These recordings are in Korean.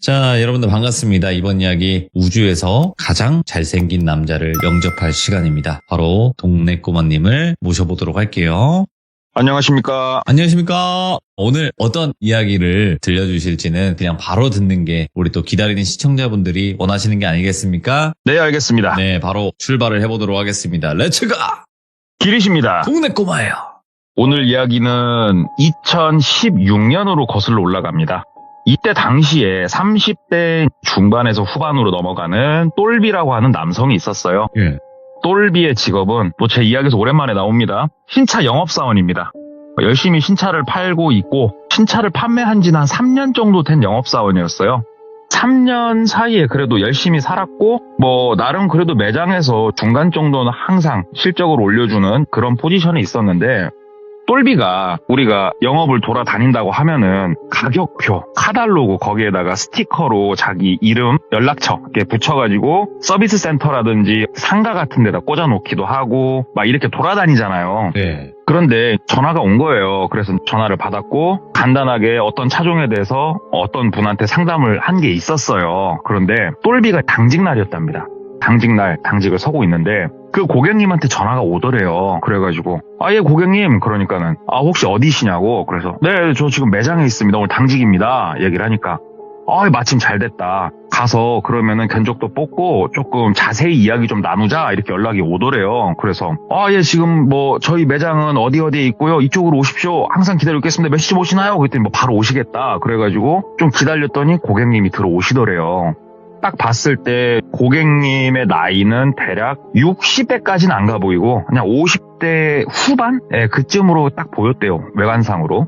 자, 여러분들 반갑습니다. 이번 이야기 우주에서 가장 잘생긴 남자를 영접할 시간입니다. 바로 동네 꼬마님을 모셔보도록 할게요. 안녕하십니까. 안녕하십니까. 오늘 어떤 이야기를 들려주실지는 그냥 바로 듣는 게 우리 또 기다리는 시청자분들이 원하시는 게 아니겠습니까? 네, 알겠습니다. 네, 바로 출발을 해보도록 하겠습니다. 렛츠가! 길이십니다. 동네 꼬마예요. 오늘 이야기는 2016년으로 거슬러 올라갑니다. 이때 당시에 30대 중반에서 후반으로 넘어가는 똘비라고 하는 남성이 있었어요. 예. 똘비의 직업은 또 제 이야기에서 오랜만에 나옵니다. 신차 영업사원입니다. 열심히 신차를 팔고 있고 신차를 판매한 지는 한 3년 정도 된 영업사원이었어요. 3년 사이에 그래도 열심히 살았고 나름 그래도 매장에서 중간 정도는 항상 실적을 올려주는 그런 포지션에 있었는데, 똘비가 우리가 영업을 돌아다닌다고 하면은 가격표, 카달로그 거기에다가 스티커로 자기 이름, 연락처 이렇게 붙여가지고 서비스 센터라든지 상가 같은 데다 꽂아놓기도 하고 막 이렇게 돌아다니잖아요. 네. 그런데 전화가 온 거예요. 그래서 전화를 받았고 간단하게 어떤 차종에 대해서 어떤 분한테 상담을 한 게 있었어요. 그런데 똘비가 당직날이었답니다. 당직날, 당직을 서고 있는데 그 고객님한테 전화가 오더래요. 그래가지고 예 고객님, 그러니까는 혹시 어디시냐고. 그래서 네, 저 지금 매장에 있습니다. 오늘 당직입니다. 얘기를 하니까 마침 잘 됐다. 가서 그러면은 견적도 뽑고 조금 자세히 이야기 좀 나누자. 이렇게 연락이 오더래요. 그래서 예, 지금 저희 매장은 어디에 있고요. 이쪽으로 오십시오. 항상 기다리고 있겠습니다. 몇 시쯤 오시나요? 그랬더니 바로 오시겠다. 그래가지고 좀 기다렸더니 고객님이 들어오시더래요. 딱 봤을 때 고객님의 나이는 대략 60대까지는 안 가 보이고 그냥 50대 후반? 그쯤으로 딱 보였대요. 외관상으로.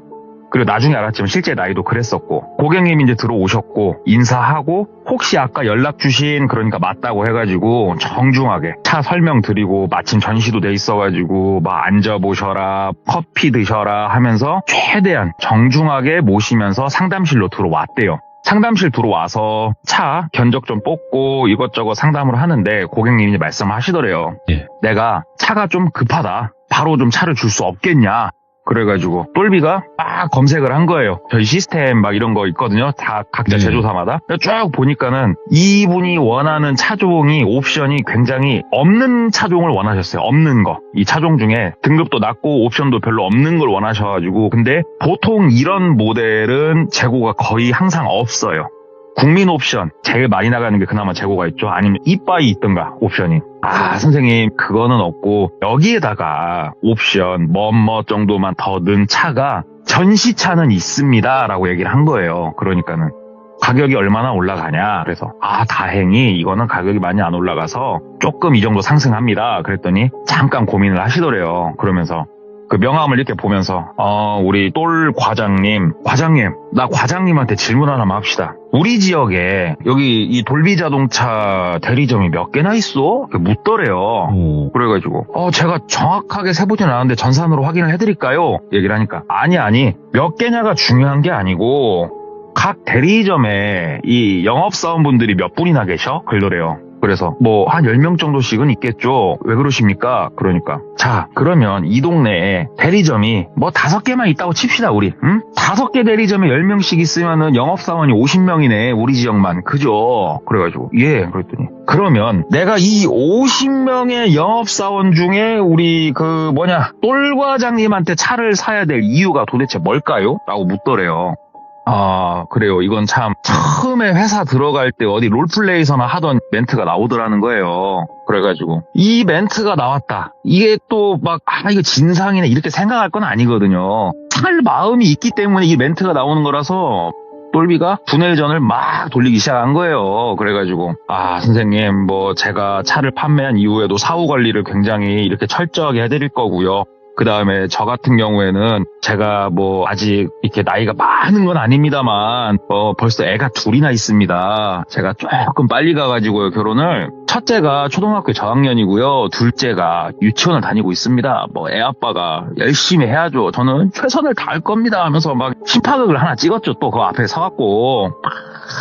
그리고 나중에 알았지만 실제 나이도 그랬었고, 고객님이 이제 들어오셨고 인사하고 혹시 아까 연락 주신, 그러니까 맞다고 해가지고 정중하게 차 설명드리고 마침 전시도 돼 있어가지고 막 앉아보셔라, 커피 드셔라 하면서 최대한 정중하게 모시면서 상담실로 들어왔대요. 상담실 들어와서 차 견적 좀 뽑고 이것저것 상담을 하는데 고객님이 말씀하시더래요. 예. 내가 차가 좀 급하다. 바로 좀 차를 줄 수 없겠냐. 그래가지고 똘비가 막 검색을 한 거예요. 저희 시스템 막 이런 거 있거든요. 다 각자 제조사마다. 쭉 보니까는 이분이 원하는 차종이, 옵션이 굉장히 없는 차종을 원하셨어요. 없는 거. 이 차종 중에 등급도 낮고 옵션도 별로 없는 걸 원하셔가지고, 근데 보통 이런 모델은 재고가 거의 항상 없어요. 국민 옵션 제일 많이 나가는 게 그나마 재고가 있죠. 아니면 이빠이 있던가 옵션이. 선생님 그거는 없고 여기에다가 옵션 뭐뭐 정도만 더 넣은 차가 전시차는 있습니다 라고 얘기를 한 거예요. 그러니까는 가격이 얼마나 올라가냐. 그래서 다행히 이거는 가격이 많이 안 올라가서 조금 이 정도 상승합니다. 그랬더니 잠깐 고민을 하시더래요. 그러면서 그 명함을 이렇게 보면서 우리 똘 과장님, 나 과장님한테 질문 하나만 합시다. 우리 지역에 여기 이 돌비 자동차 대리점이 몇 개나 있어? 묻더래요. 그래가지고 제가 정확하게 세보진 않았는데 전산으로 확인을 해드릴까요? 얘기를 하니까 아니 몇 개냐가 중요한 게 아니고 각 대리점에 이 영업사원분들이 몇 분이나 계셔? 그러더래요. 그래서 한 10명 정도씩은 있겠죠. 왜 그러십니까? 그러니까 자, 그러면 이 동네에 대리점이 5개만 있다고 칩시다. 우리 5개 대리점에 10명씩 있으면은 영업사원이 50명이네. 우리 지역만. 그죠? 그래가지고 그랬더니 그러면 내가 이 50명의 영업사원 중에 우리 똘 과장님한테 차를 사야 될 이유가 도대체 뭘까요? 라고 묻더래요. 그래요. 이건 참 처음에 회사 들어갈 때 어디 롤플레이서나 하던 멘트가 나오더라는 거예요. 그래가지고 이 멘트가 나왔다. 이게 또 이거 진상이네 이렇게 생각할 건 아니거든요. 살 마음이 있기 때문에 이 멘트가 나오는 거라서 똘비가 두뇌전을 막 돌리기 시작한 거예요. 그래가지고 선생님 제가 차를 판매한 이후에도 사후 관리를 굉장히 이렇게 철저하게 해드릴 거고요. 그 다음에 저 같은 경우에는 제가 아직 이렇게 나이가 많은 건 아닙니다만 벌써 애가 2이나 있습니다. 제가 조금 빨리 가가지고요, 결혼을. 첫째가 초등학교 저학년이고요. 둘째가 유치원을 다니고 있습니다. 애 아빠가 열심히 해야죠. 저는 최선을 다할 겁니다 하면서 심파극을 하나 찍었죠. 또 그 앞에 서갖고 막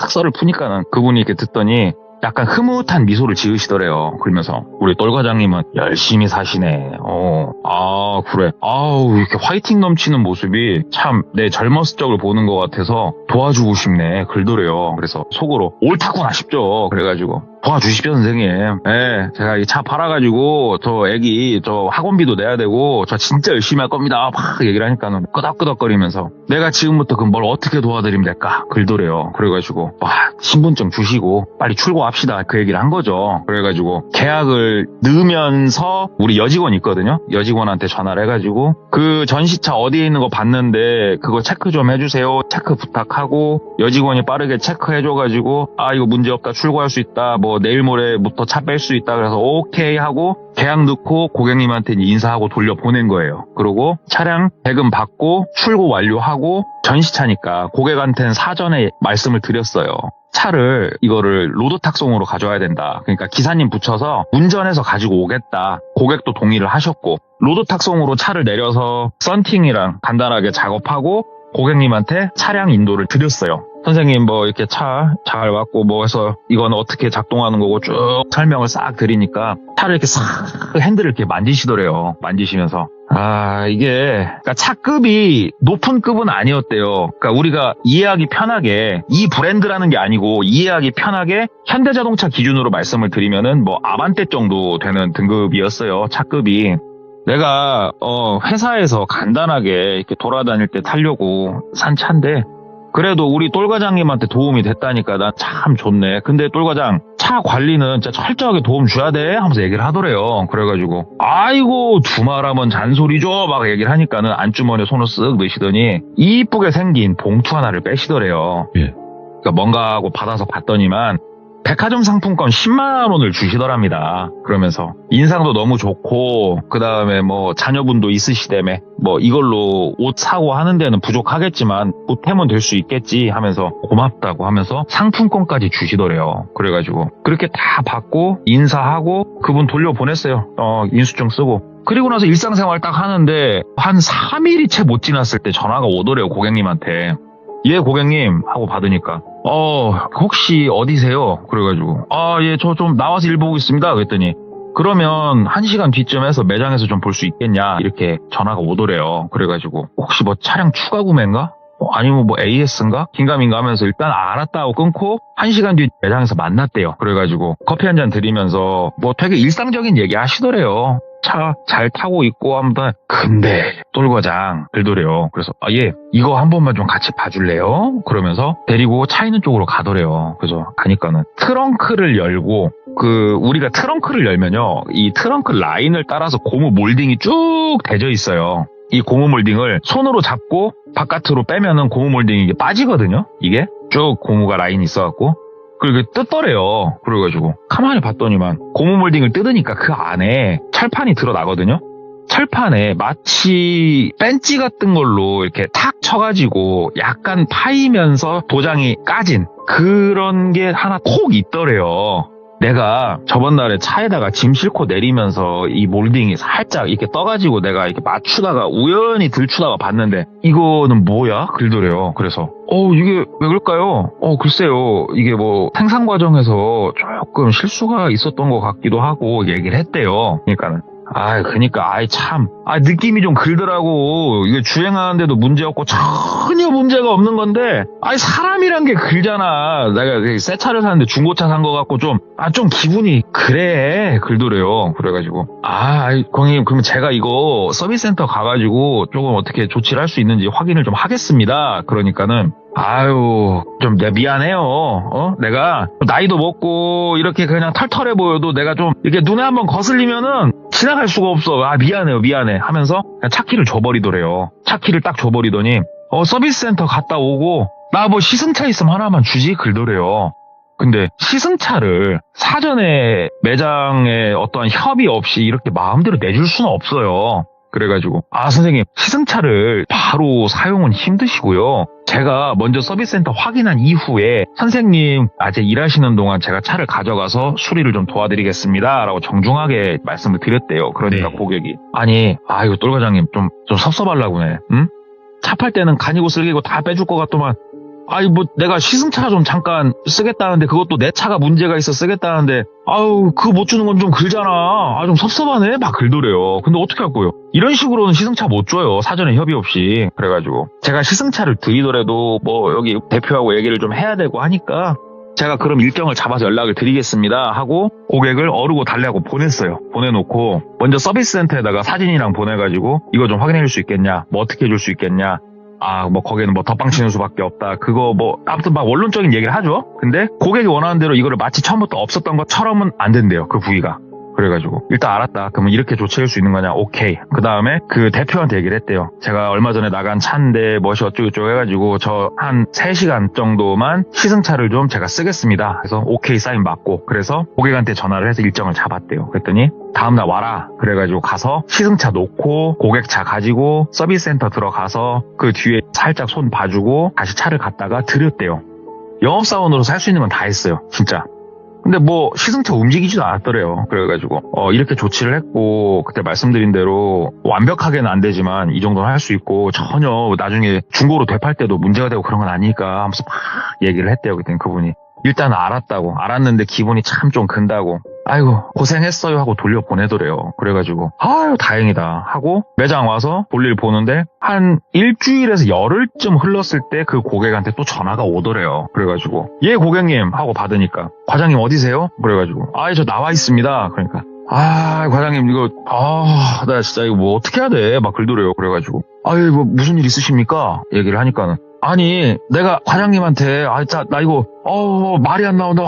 썰을 푸니까는 그분이 이렇게 듣더니 약간 흐뭇한 미소를 지으시더래요. 그러면서 우리 똘 과장님은 열심히 사시네. 그래. 아우, 이렇게 화이팅 넘치는 모습이 참 내 젊었을 적을 보는 것 같아서 도와주고 싶네. 글더래요. 그래서 속으로 옳다구나 싶죠. 그래가지고 도와주십시오, 선생님. 예, 제가 이 차 팔아가지고 저 애기 저 학원비도 내야 되고 저 진짜 열심히 할 겁니다. 막 얘기를 하니까는 끄덕끄덕거리면서 내가 지금부터 그럼 뭘 어떻게 도와드리면 될까? 글더래요. 그래가지고 신분증 주시고 빨리 출고합시다. 그 얘기를 한 거죠. 그래가지고 계약을 넣으면서 우리 여직원 있거든요. 여직원한테 전화를 해가지고 그 전시차 어디에 있는 거 봤는데 그거 체크 좀 해주세요. 체크 부탁하고 여직원이 빠르게 체크해줘가지고 이거 문제없다. 출고할 수 있다. 뭐 내일 모레부터 차 뺄 수 있다. 그래서 오케이 하고 계약 넣고 고객님한테 인사하고 돌려보낸 거예요. 그리고 차량 대금 받고 출고 완료하고 전시차니까 고객한테는 사전에 말씀을 드렸어요. 차를 이거를 로드 탁송으로 가져와야 된다. 그러니까 기사님 붙여서 운전해서 가지고 오겠다. 고객도 동의를 하셨고 로드 탁송으로 차를 내려서 썬팅이랑 간단하게 작업하고 고객님한테 차량 인도를 드렸어요. 선생님 뭐 이렇게 차 잘 왔고 뭐 해서 이건 어떻게 작동하는 거고 쭉 설명을 싹 드리니까 차를 이렇게 싹 핸들을 이렇게 만지시더래요. 만지시면서 이게 그러니까 차급이 높은 급은 아니었대요. 그러니까 우리가 이해하기 편하게 이 브랜드라는 게 아니고 이해하기 편하게 현대자동차 기준으로 말씀을 드리면은 뭐 아반떼 정도 되는 등급이었어요. 차급이. 내가 회사에서 간단하게 이렇게 돌아다닐 때 타려고 산 차인데 그래도 우리 똘 과장님한테 도움이 됐다니까 난 참 좋네. 근데 똘 과장 차 관리는 진짜 철저하게 도움 줘야 돼 하면서 얘기를 하더래요. 그래가지고 아이고 두말하면 잔소리죠 막 얘기를 하니까는 안주머니에 손을 쓱 넣으시더니 이쁘게 생긴 봉투 하나를 빼시더래요. 예. 그러니까 뭔가 하고 받아서 봤더니만 백화점 상품권 10만 원을 주시더랍니다. 그러면서 인상도 너무 좋고 그 다음에 뭐 자녀분도 있으시다며 뭐 이걸로 옷 사고 하는 데는 부족하겠지만 보탬은 될 수 있겠지 하면서 고맙다고 하면서 상품권까지 주시더래요. 그래가지고 그렇게 다 받고 인사하고 그분 돌려보냈어요. 인수증 쓰고. 그리고 나서 일상생활 딱 하는데 한 3일이 채 못 지났을 때 전화가 오더래요. 고객님한테. 예, 고객님 하고 받으니까 혹시 어디세요? 그래가지고 예, 저 좀 나와서 일 보고 있습니다. 그랬더니 그러면 1시간 뒤쯤에서 매장에서 좀 볼 수 있겠냐 이렇게 전화가 오더래요. 그래가지고 혹시 뭐 차량 추가 구매인가? 아니면 뭐 AS인가? 긴가민가 하면서 일단 알았다 하고 끊고 1시간 뒤 매장에서 만났대요. 그래가지고 커피 한 잔 드리면서 뭐 되게 일상적인 얘기 하시더래요. 차 잘 타고 있고 하면 근데 똘 과장 들더래요. 그래서 예, 이거 한 번만 좀 같이 봐줄래요? 그러면서 데리고 차 있는 쪽으로 가더래요. 그래서 가니까는 트렁크를 열고 우리가 트렁크를 열면요 이 트렁크 라인을 따라서 고무 몰딩이 쭉 대져 있어요. 이 고무 몰딩을 손으로 잡고 바깥으로 빼면은 고무 몰딩이 이게 빠지거든요. 이게 쭉 고무가 라인이 있어갖고 그리고 뜯더래요. 그래가지고 가만히 봤더니만 고무 몰딩을 뜯으니까 그 안에 철판이 드러나거든요. 철판에 마치 벤치 같은 걸로 이렇게 탁 쳐가지고 약간 파이면서 도장이 까진 그런 게 하나 콕 있더래요. 내가 저번 날에 차에다가 짐 싣고 내리면서 이 몰딩이 살짝 이렇게 떠가지고 내가 이렇게 맞추다가 우연히 들추다가 봤는데 이거는 뭐야? 그러더래요. 그래서 이게 왜 그럴까요? 글쎄요. 이게 뭐 생산 과정에서 조금 실수가 있었던 것 같기도 하고 얘기를 했대요. 그러니까 참 느낌이 좀 그러더라고. 이게 주행하는데도 문제 없고 전혀 문제가 없는 건데 사람이란 게 그러잖아. 내가 새 차를 샀는데 중고차 산 거 같고 좀 기분이 그래 그러더래요. 그래가지고 고객님 그러면 제가 이거 서비스 센터 가가지고 조금 어떻게 조치를 할 수 있는지 확인을 좀 하겠습니다. 그러니까는 좀 내가 미안해요. 내가 나이도 먹고 이렇게 그냥 털털해 보여도 내가 좀 이렇게 눈에 한번 거슬리면은 지나갈 수가 없어. 미안해 하면서 그냥 차키를 줘버리더래요. 차키를 딱 줘버리더니 서비스 센터 갔다 오고 나 뭐 시승차 있으면 하나만 주지 그러더래요. 근데 시승차를 사전에 매장에 어떠한 협의 없이 이렇게 마음대로 내줄 수는 없어요. 그래가지고 선생님 시승차를 바로 사용은 힘드시고요. 제가 먼저 서비스 센터 확인한 이후에 선생님 아직 일하시는 동안 제가 차를 가져가서 수리를 좀 도와드리겠습니다 라고 정중하게 말씀을 드렸대요. 그러니까 네. 고객이 이거 똘 과장님 좀 섭섭하려고 해. 응? 차 팔 때는 간이고 쓸기고 다 빼줄 것 같더만 아이 뭐 내가 시승차 좀 잠깐 쓰겠다는데 그것도 내 차가 문제가 있어 쓰겠다는데 아유 그거 못 주는 건 좀 글잖아. 아 좀 섭섭하네 막 글더래요. 근데 어떻게 할 거예요? 이런 식으로는 시승차 못 줘요. 사전에 협의 없이. 그래가지고 제가 시승차를 드리더라도 뭐 여기 대표하고 얘기를 좀 해야 되고 하니까 제가 그럼 일정을 잡아서 연락을 드리겠습니다 하고 고객을 어르고 달래고 보냈어요. 보내놓고 먼저 서비스 센터에다가 사진이랑 보내가지고 이거 좀 확인해 줄 수 있겠냐, 뭐 어떻게 해줄 수 있겠냐, 아 뭐 거기는 뭐 덧방 치는 수밖에 없다, 그거 뭐 아무튼 막 원론적인 얘기를 하죠. 근데 고객이 원하는 대로 이거를 마치 처음부터 없었던 것처럼은 안 된대요, 그 부위가. 그래가지고 일단 알았다. 그러면 이렇게 조치할 수 있는 거냐? 오케이. 그 다음에 그 대표한테 얘기를 했대요. 제가 얼마 전에 나간 차인데 뭐이 어쩌고저쩌고 해가지고 저 한 3시간 정도만 시승차를 좀 제가 쓰겠습니다. 그래서 오케이 사인 받고 그래서 고객한테 전화를 해서 일정을 잡았대요. 그랬더니 다음날 와라. 그래가지고 가서 시승차 놓고 고객 차 가지고 서비스 센터 들어가서 그 뒤에 살짝 손 봐주고 다시 차를 갖다가 드렸대요. 영업사원으로 살 수 있는 건 다 했어요. 진짜. 근데 뭐 시승차 움직이지도 않았더래요. 그래가지고 이렇게 조치를 했고 그때 말씀드린 대로 완벽하게는 안 되지만 이 정도는 할 수 있고 전혀 나중에 중고로 되팔 때도 문제가 되고 그런 건 아니니까 하면서 막 얘기를 했대요. 그때 그분이 일단 알았다고. 알았는데 기분이 참 좀 근다고. 아이고 고생했어요 하고 돌려보내더래요. 그래가지고 아유 다행이다 하고 매장 와서 볼일 보는데 한 일주일에서 열흘쯤 흘렀을 때 그 고객한테 또 전화가 오더래요. 그래가지고 예 고객님 하고 받으니까 과장님 어디세요? 그래가지고 저 나와 있습니다. 그러니까 과장님 이거 나 진짜 이거 뭐 어떻게 해야 돼? 막 글더래요. 그래가지고 뭐 무슨 일 있으십니까? 얘기를 하니까는 아니 내가 과장님한테 나 이거 말이 안 나온다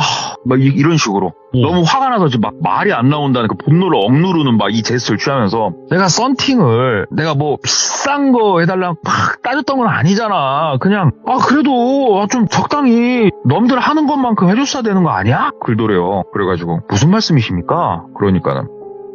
막 이런 식으로 너무 화가 나서 지금 막 말이 안 나온다는 그 분노를 억누르는 막 이 제스처를 취하면서 내가 썬팅을 내가 뭐 비싼 거 해달라고 막 따졌던 건 아니잖아. 그냥 그래도 좀 적당히 남들 하는 것만큼 해줬어야 되는 거 아니야? 글더래요. 그래가지고 무슨 말씀이십니까? 그러니까는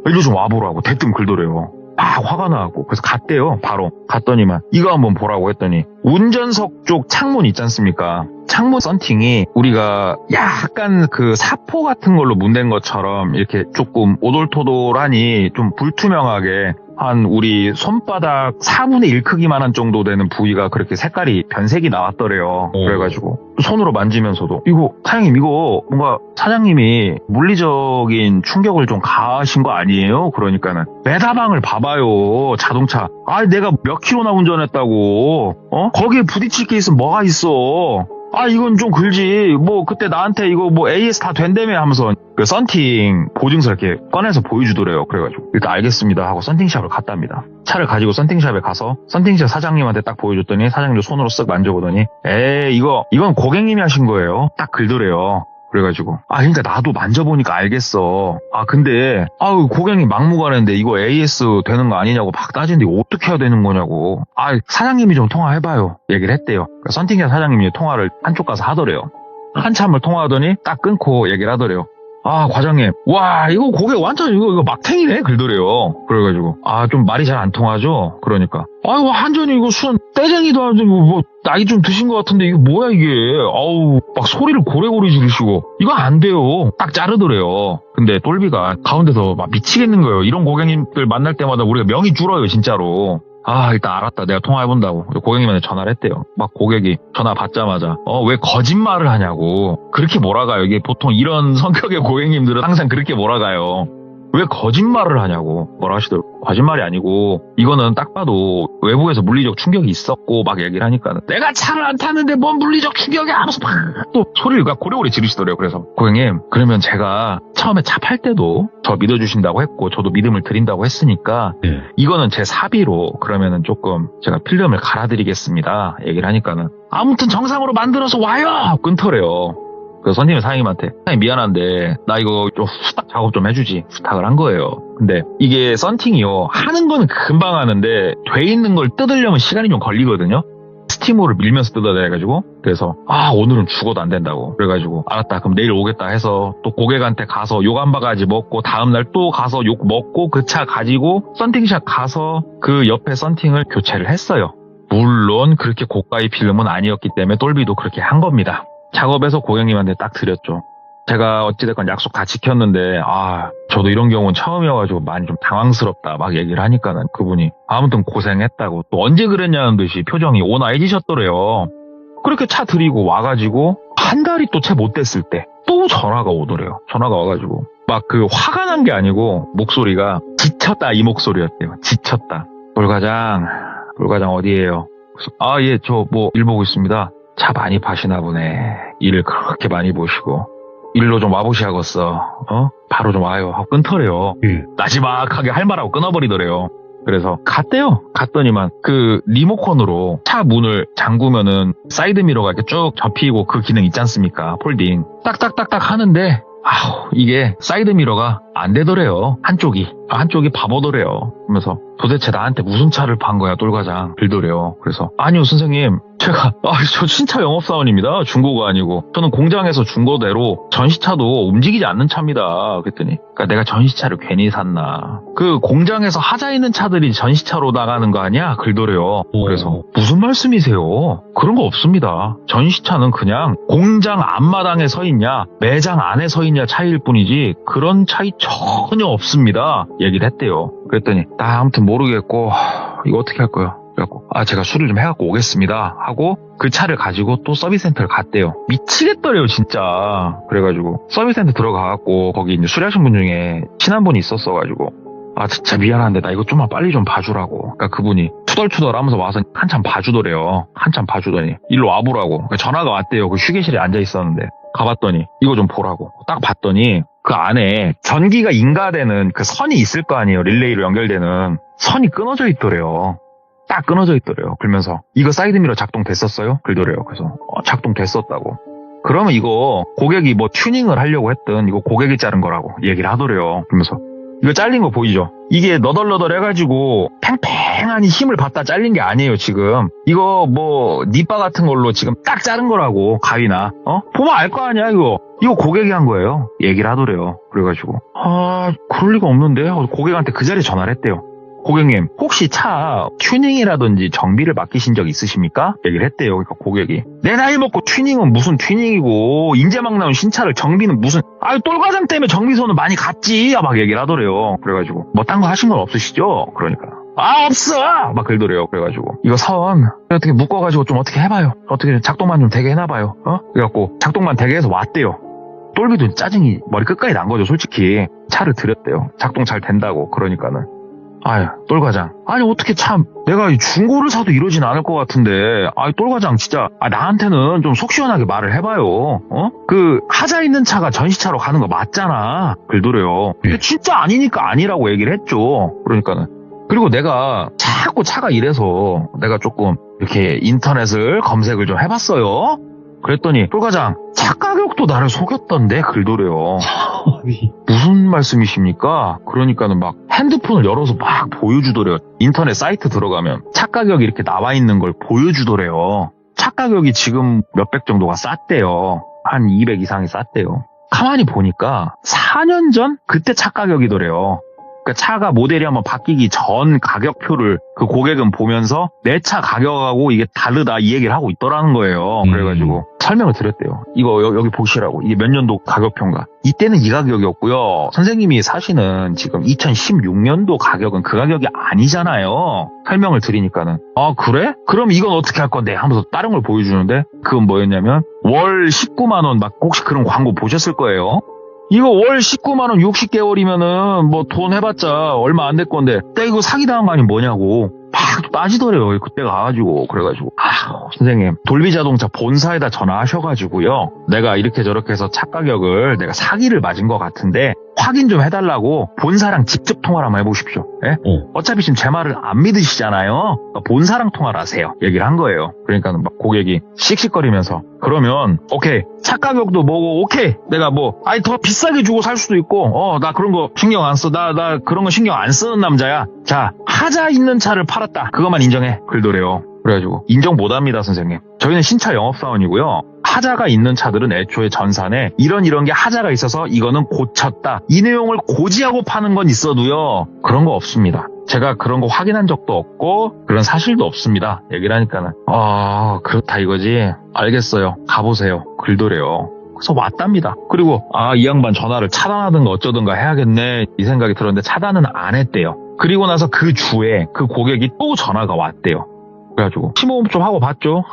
일로 좀 와보라고 대뜸 글더래요. 막 화가 나고 그래서 갔대요. 바로 갔더니만 이거 한번 보라고 했더니 운전석 쪽 창문 있지 않습니까? 창문 썬팅이 우리가 약간 그 사포 같은 걸로 문댄 것처럼 이렇게 조금 오돌토돌하니 좀 불투명하게 한 우리 손바닥 4분의 1 크기만한 정도 되는 부위가 그렇게 색깔이 변색이 나왔더래요. 그래가지고 손으로 만지면서도 이거 사장님 이거 뭔가 사장님이 물리적인 충격을 좀 가하신 거 아니에요? 그러니까는 메다방을 봐봐요. 자동차 내가 몇 킬로나 운전했다고 거기에 부딪힐 게 있으면 뭐가 있어. 이건 좀 글지. 뭐 그때 나한테 이거 뭐 AS 다 된다며 하면서 그 썬팅 보증서 이렇게 꺼내서 보여주더래요. 그래가지고 일단 알겠습니다 하고 썬팅샵을 갔답니다. 차를 가지고 썬팅샵에 가서 썬팅샵 사장님한테 딱 보여줬더니 사장님도 손으로 쓱 만져보더니 이건 고객님이 하신 거예요. 딱 글더래요. 그래가지고 그러니까 나도 만져보니까 알겠어. 근데 고객님 막무가내인데 이거 AS 되는 거 아니냐고 막 따지는데 어떻게 해야 되는 거냐고. 사장님이 좀 통화해봐요 얘기를 했대요. 그러니까 썬팅샵 사장님이 통화를 한쪽 가서 하더래요. 한참을 통화하더니 딱 끊고 얘기를 하더래요. 과장님 이거 고객 완전 이거 막탱이네 글더래요. 그래가지고 좀 말이 잘 안 통하죠. 그러니까 완전히 이거 순 떼쟁이도 아니고 뭐 나이 좀 드신 것 같은데 이게 뭐야 이게. 막 소리를 고래고래 지르시고 이거 안 돼요. 딱 자르더래요. 근데 똘비가 가운데서 막 미치겠는 거예요. 이런 고객님들 만날 때마다 우리가 명이 줄어요 진짜로. 일단 알았다. 내가 통화해본다고. 고객님한테 전화를 했대요. 막 고객이 전화 받자마자 왜 거짓말을 하냐고. 그렇게 몰아가요. 이게 보통 이런 성격의 고객님들은 항상 그렇게 몰아가요. 왜 거짓말을 하냐고 뭐라 하시더라고요. 거짓말이 아니고 이거는 딱 봐도 외부에서 물리적 충격이 있었고 막 얘기를 하니까 내가 차를 안 탔는데 뭔 물리적 충격이 하면서 막 또 소리를 고래고래 지르시더래요. 그래서 고객님 그러면 제가 처음에 차 팔 때도 저 믿어주신다고 했고 저도 믿음을 드린다고 했으니까 이거는 제 사비로 그러면은 조금 제가 필름을 갈아드리겠습니다 얘기를 하니까는 아무튼 정상으로 만들어서 와요 끊더래요. 그 선생님 사장님한테 사장님 미안한데 나 이거 좀 후딱 작업 좀 해주지 부탁을 한 거예요. 근데 이게 썬팅이요 하는 거는 금방 하는데 돼 있는 걸 뜯으려면 시간이 좀 걸리거든요. 스티머를 밀면서 뜯어야 해가지고 그래서 오늘은 죽어도 안 된다고. 그래가지고 알았다 그럼 내일 오겠다 해서 또 고객한테 가서 욕 한 바가지 먹고 다음날 또 가서 욕 먹고 그 차 가지고 썬팅샵 가서 그 옆에 썬팅을 교체를 했어요. 물론 그렇게 고가의 필름은 아니었기 때문에 똘비도 그렇게 한 겁니다. 작업해서 고객님한테 딱 드렸죠. 제가 어찌됐건 약속 다 지켰는데 저도 이런 경우는 처음이어가지고 많이 좀 당황스럽다 막 얘기를 하니까는 그분이 아무튼 고생했다고 또 언제 그랬냐는 듯이 표정이 온화해지셨더래요. 그렇게 차 들이고 와가지고 한 달이 또 채 못 됐을 때 또 전화가 오더래요. 전화가 와가지고 막 그 화가 난 게 아니고 목소리가 지쳤다 이 목소리였대요. 지쳤다. 돌과장 어디에요? 그래서 예, 저 뭐 일 보고 있습니다. 차 많이 파시나 보네. 일을 그렇게 많이 보시고 일로 좀 와보시야겠어. 바로 좀 와요 하고 끊더래요. 나지막하게 할 말하고 끊어버리더래요. 그래서 갔대요. 갔더니만 그 리모컨으로 차 문을 잠그면은 사이드미러가 이렇게 쭉 접히고 그 기능 있지 않습니까? 폴딩 딱딱딱딱 하는데 이게 사이드미러가 안 되더래요. 한쪽이 바보더래요. 그러면서 도대체 나한테 무슨 차를 판 거야 똘과장 빌더래요. 그래서 아니요 선생님 제가 저 신차 영업사원입니다. 중고가 아니고 저는 공장에서 준 거대로 전시차도 움직이지 않는 차입니다. 그랬더니 그러니까 내가 전시차를 괜히 샀나. 그 공장에서 하자 있는 차들이 전시차로 나가는 거 아니야? 글더래요. 그래서 무슨 말씀이세요? 그런 거 없습니다. 전시차는 그냥 공장 앞마당에 서 있냐 매장 안에 서 있냐 차이일 뿐이지 그런 차이 전혀 없습니다. 얘기를 했대요. 그랬더니 나 아무튼 모르겠고 이거 어떻게 할 거야? 그래갖고 제가 술을 좀 해갖고 오겠습니다 하고 그 차를 가지고 또 서비스센터를 갔대요. 미치겠더래요 진짜. 그래가지고 서비스센터 들어가갖고 거기 이제 수리하신 분 중에 친한 분이 있었어가지고 진짜 미안한데 나 이거 좀만 빨리 좀 봐주라고. 그러니까 그분이 투덜투덜 하면서 와서 한참 봐주더래요. 한참 봐주더니 일로 와보라고. 그러니까 전화가 왔대요. 그 휴게실에 앉아있었는데 가봤더니 이거 좀 보라고. 딱 봤더니 그 안에 전기가 인가되는 그 선이 있을 거 아니에요. 릴레이로 연결되는 선이 끊어져 있더래요. 딱 끊어져 있더래요. 그러면서 이거 사이드미러 작동됐었어요? 그러더래요. 그래서 작동됐었다고. 그러면 이거 고객이 뭐 튜닝을 하려고 했든 이거 고객이 자른 거라고 얘기를 하더래요. 그러면서 이거 잘린 거 보이죠? 이게 너덜너덜 해가지고 팽팽한 힘을 받다 잘린 게 아니에요 지금. 이거 뭐 니빠 같은 걸로 지금 딱 자른 거라고. 가위나 보면 알 거 아니야 이거 고객이 한 거예요. 얘기를 하더래요. 그래가지고 그럴 리가 없는데 고객한테 그 자리에 전화를 했대요. 고객님 혹시 차 튜닝이라든지 정비를 맡기신 적 있으십니까? 얘기를 했대요. 그러니까 고객이 내 나이 먹고 튜닝은 무슨 튜닝이고 이제 막 나온 신차를 정비는 무슨 똘과장 때문에 정비소는 많이 갔지 막 얘기를 하더래요. 그래가지고 뭐 딴 거 하신 건 없으시죠? 그러니까 없어 막 그러더래요. 그래가지고 이거 선 어떻게 묶어가지고 좀 어떻게 해봐요. 어떻게 작동만 좀 되게 해놔봐요. 그래갖고 작동만 되게 해서 왔대요. 똘비도 짜증이 머리 끝까지 난 거죠. 솔직히 차를 들였대요. 작동 잘 된다고. 그러니까는 똘과장 어떻게 참 내가 중고를 사도 이러진 않을 것 같은데 똘과장 진짜 나한테는 좀 속 시원하게 말을 해봐요. 그 하자 있는 차가 전시차로 가는 거 맞잖아. 그러더래요. 근데 진짜 아니니까 아니라고 얘기를 했죠. 그러니까는 그리고 내가 자꾸 차가 이래서 내가 조금 이렇게 인터넷을 검색을 좀 해봤어요. 그랬더니 똘과장 차 가격도 나를 속였던데 그러더래요. 무슨 말씀이십니까? 그러니까는 막 핸드폰을 열어서 막 보여주더래요. 인터넷 사이트 들어가면 차 가격이 이렇게 나와 있는 걸 보여주더래요. 차 가격이 지금 몇백 정도가 쌌대요. 한 200 이상이 쌌대요. 가만히 보니까 4년 전 그때 차 가격이더래요. 그러니까 차가 모델이 한번 바뀌기 전 가격표를 그 고객은 보면서 내 차 가격하고 이게 다르다 이 얘기를 하고 있더라는 거예요. 그래가지고 설명을 드렸대요. 이거 여기 보시라고. 이게 몇 년도 가격표인가. 이때는 이 가격이었고요. 선생님이 사시는 지금 2016년도 가격은 그 가격이 아니잖아요. 설명을 드리니까는 그래? 그럼 이건 어떻게 할 건데? 하면서 다른 걸 보여주는데 그건 뭐였냐면 월 19만 원 막 혹시 그런 광고 보셨을 거예요. 이거 월 19만 원 60개월이면은 뭐 돈 해봤자 얼마 안 될 건데 내가 이거 사기당한 거 아니면 뭐냐고 막 따지더래요. 그때 가가지고 그래가지고 선생님 돌비 자동차 본사에다 전화하셔가지고요 내가 이렇게 저렇게 해서 차 가격을 내가 사기를 맞은 것 같은데 확인 좀 해달라고 본사랑 직접 통화를 한번 해보십시오. 예? 어차피 지금 제 말을 안 믿으시잖아요. 그러니까 본사랑 통화를 하세요. 얘기를 한 거예요. 그러니까 막 고객이 씩씩거리면서 그러면 오케이 차 가격도 뭐고 오케이 내가 뭐 더 비싸게 주고 살 수도 있고 나 그런 거 신경 안 써. 나 그런 거 신경 안 쓰는 남자야. 자 하자 있는 차를 팔았다. 그것만 인정해. 그러더래요. 그래가지고 인정 못합니다 선생님. 저희는 신차 영업사원이고요. 하자가 있는 차들은 애초에 전산에 이런 게 하자가 있어서 이거는 고쳤다. 이 내용을 고지하고 파는 건 있어도요. 그런 거 없습니다. 제가 그런 거 확인한 적도 없고 그런 사실도 없습니다. 얘기를 하니까는 그렇다 이거지. 알겠어요. 가보세요. 그러더래요. 그래서 왔답니다. 그리고 이 양반 전화를 차단하든가 어쩌든가 해야겠네 이 생각이 들었는데 차단은 안 했대요. 그리고 나서 그 주에 그 고객이 또 전화가 왔대요. 그래가지고 심호흡 좀 하고 봤죠.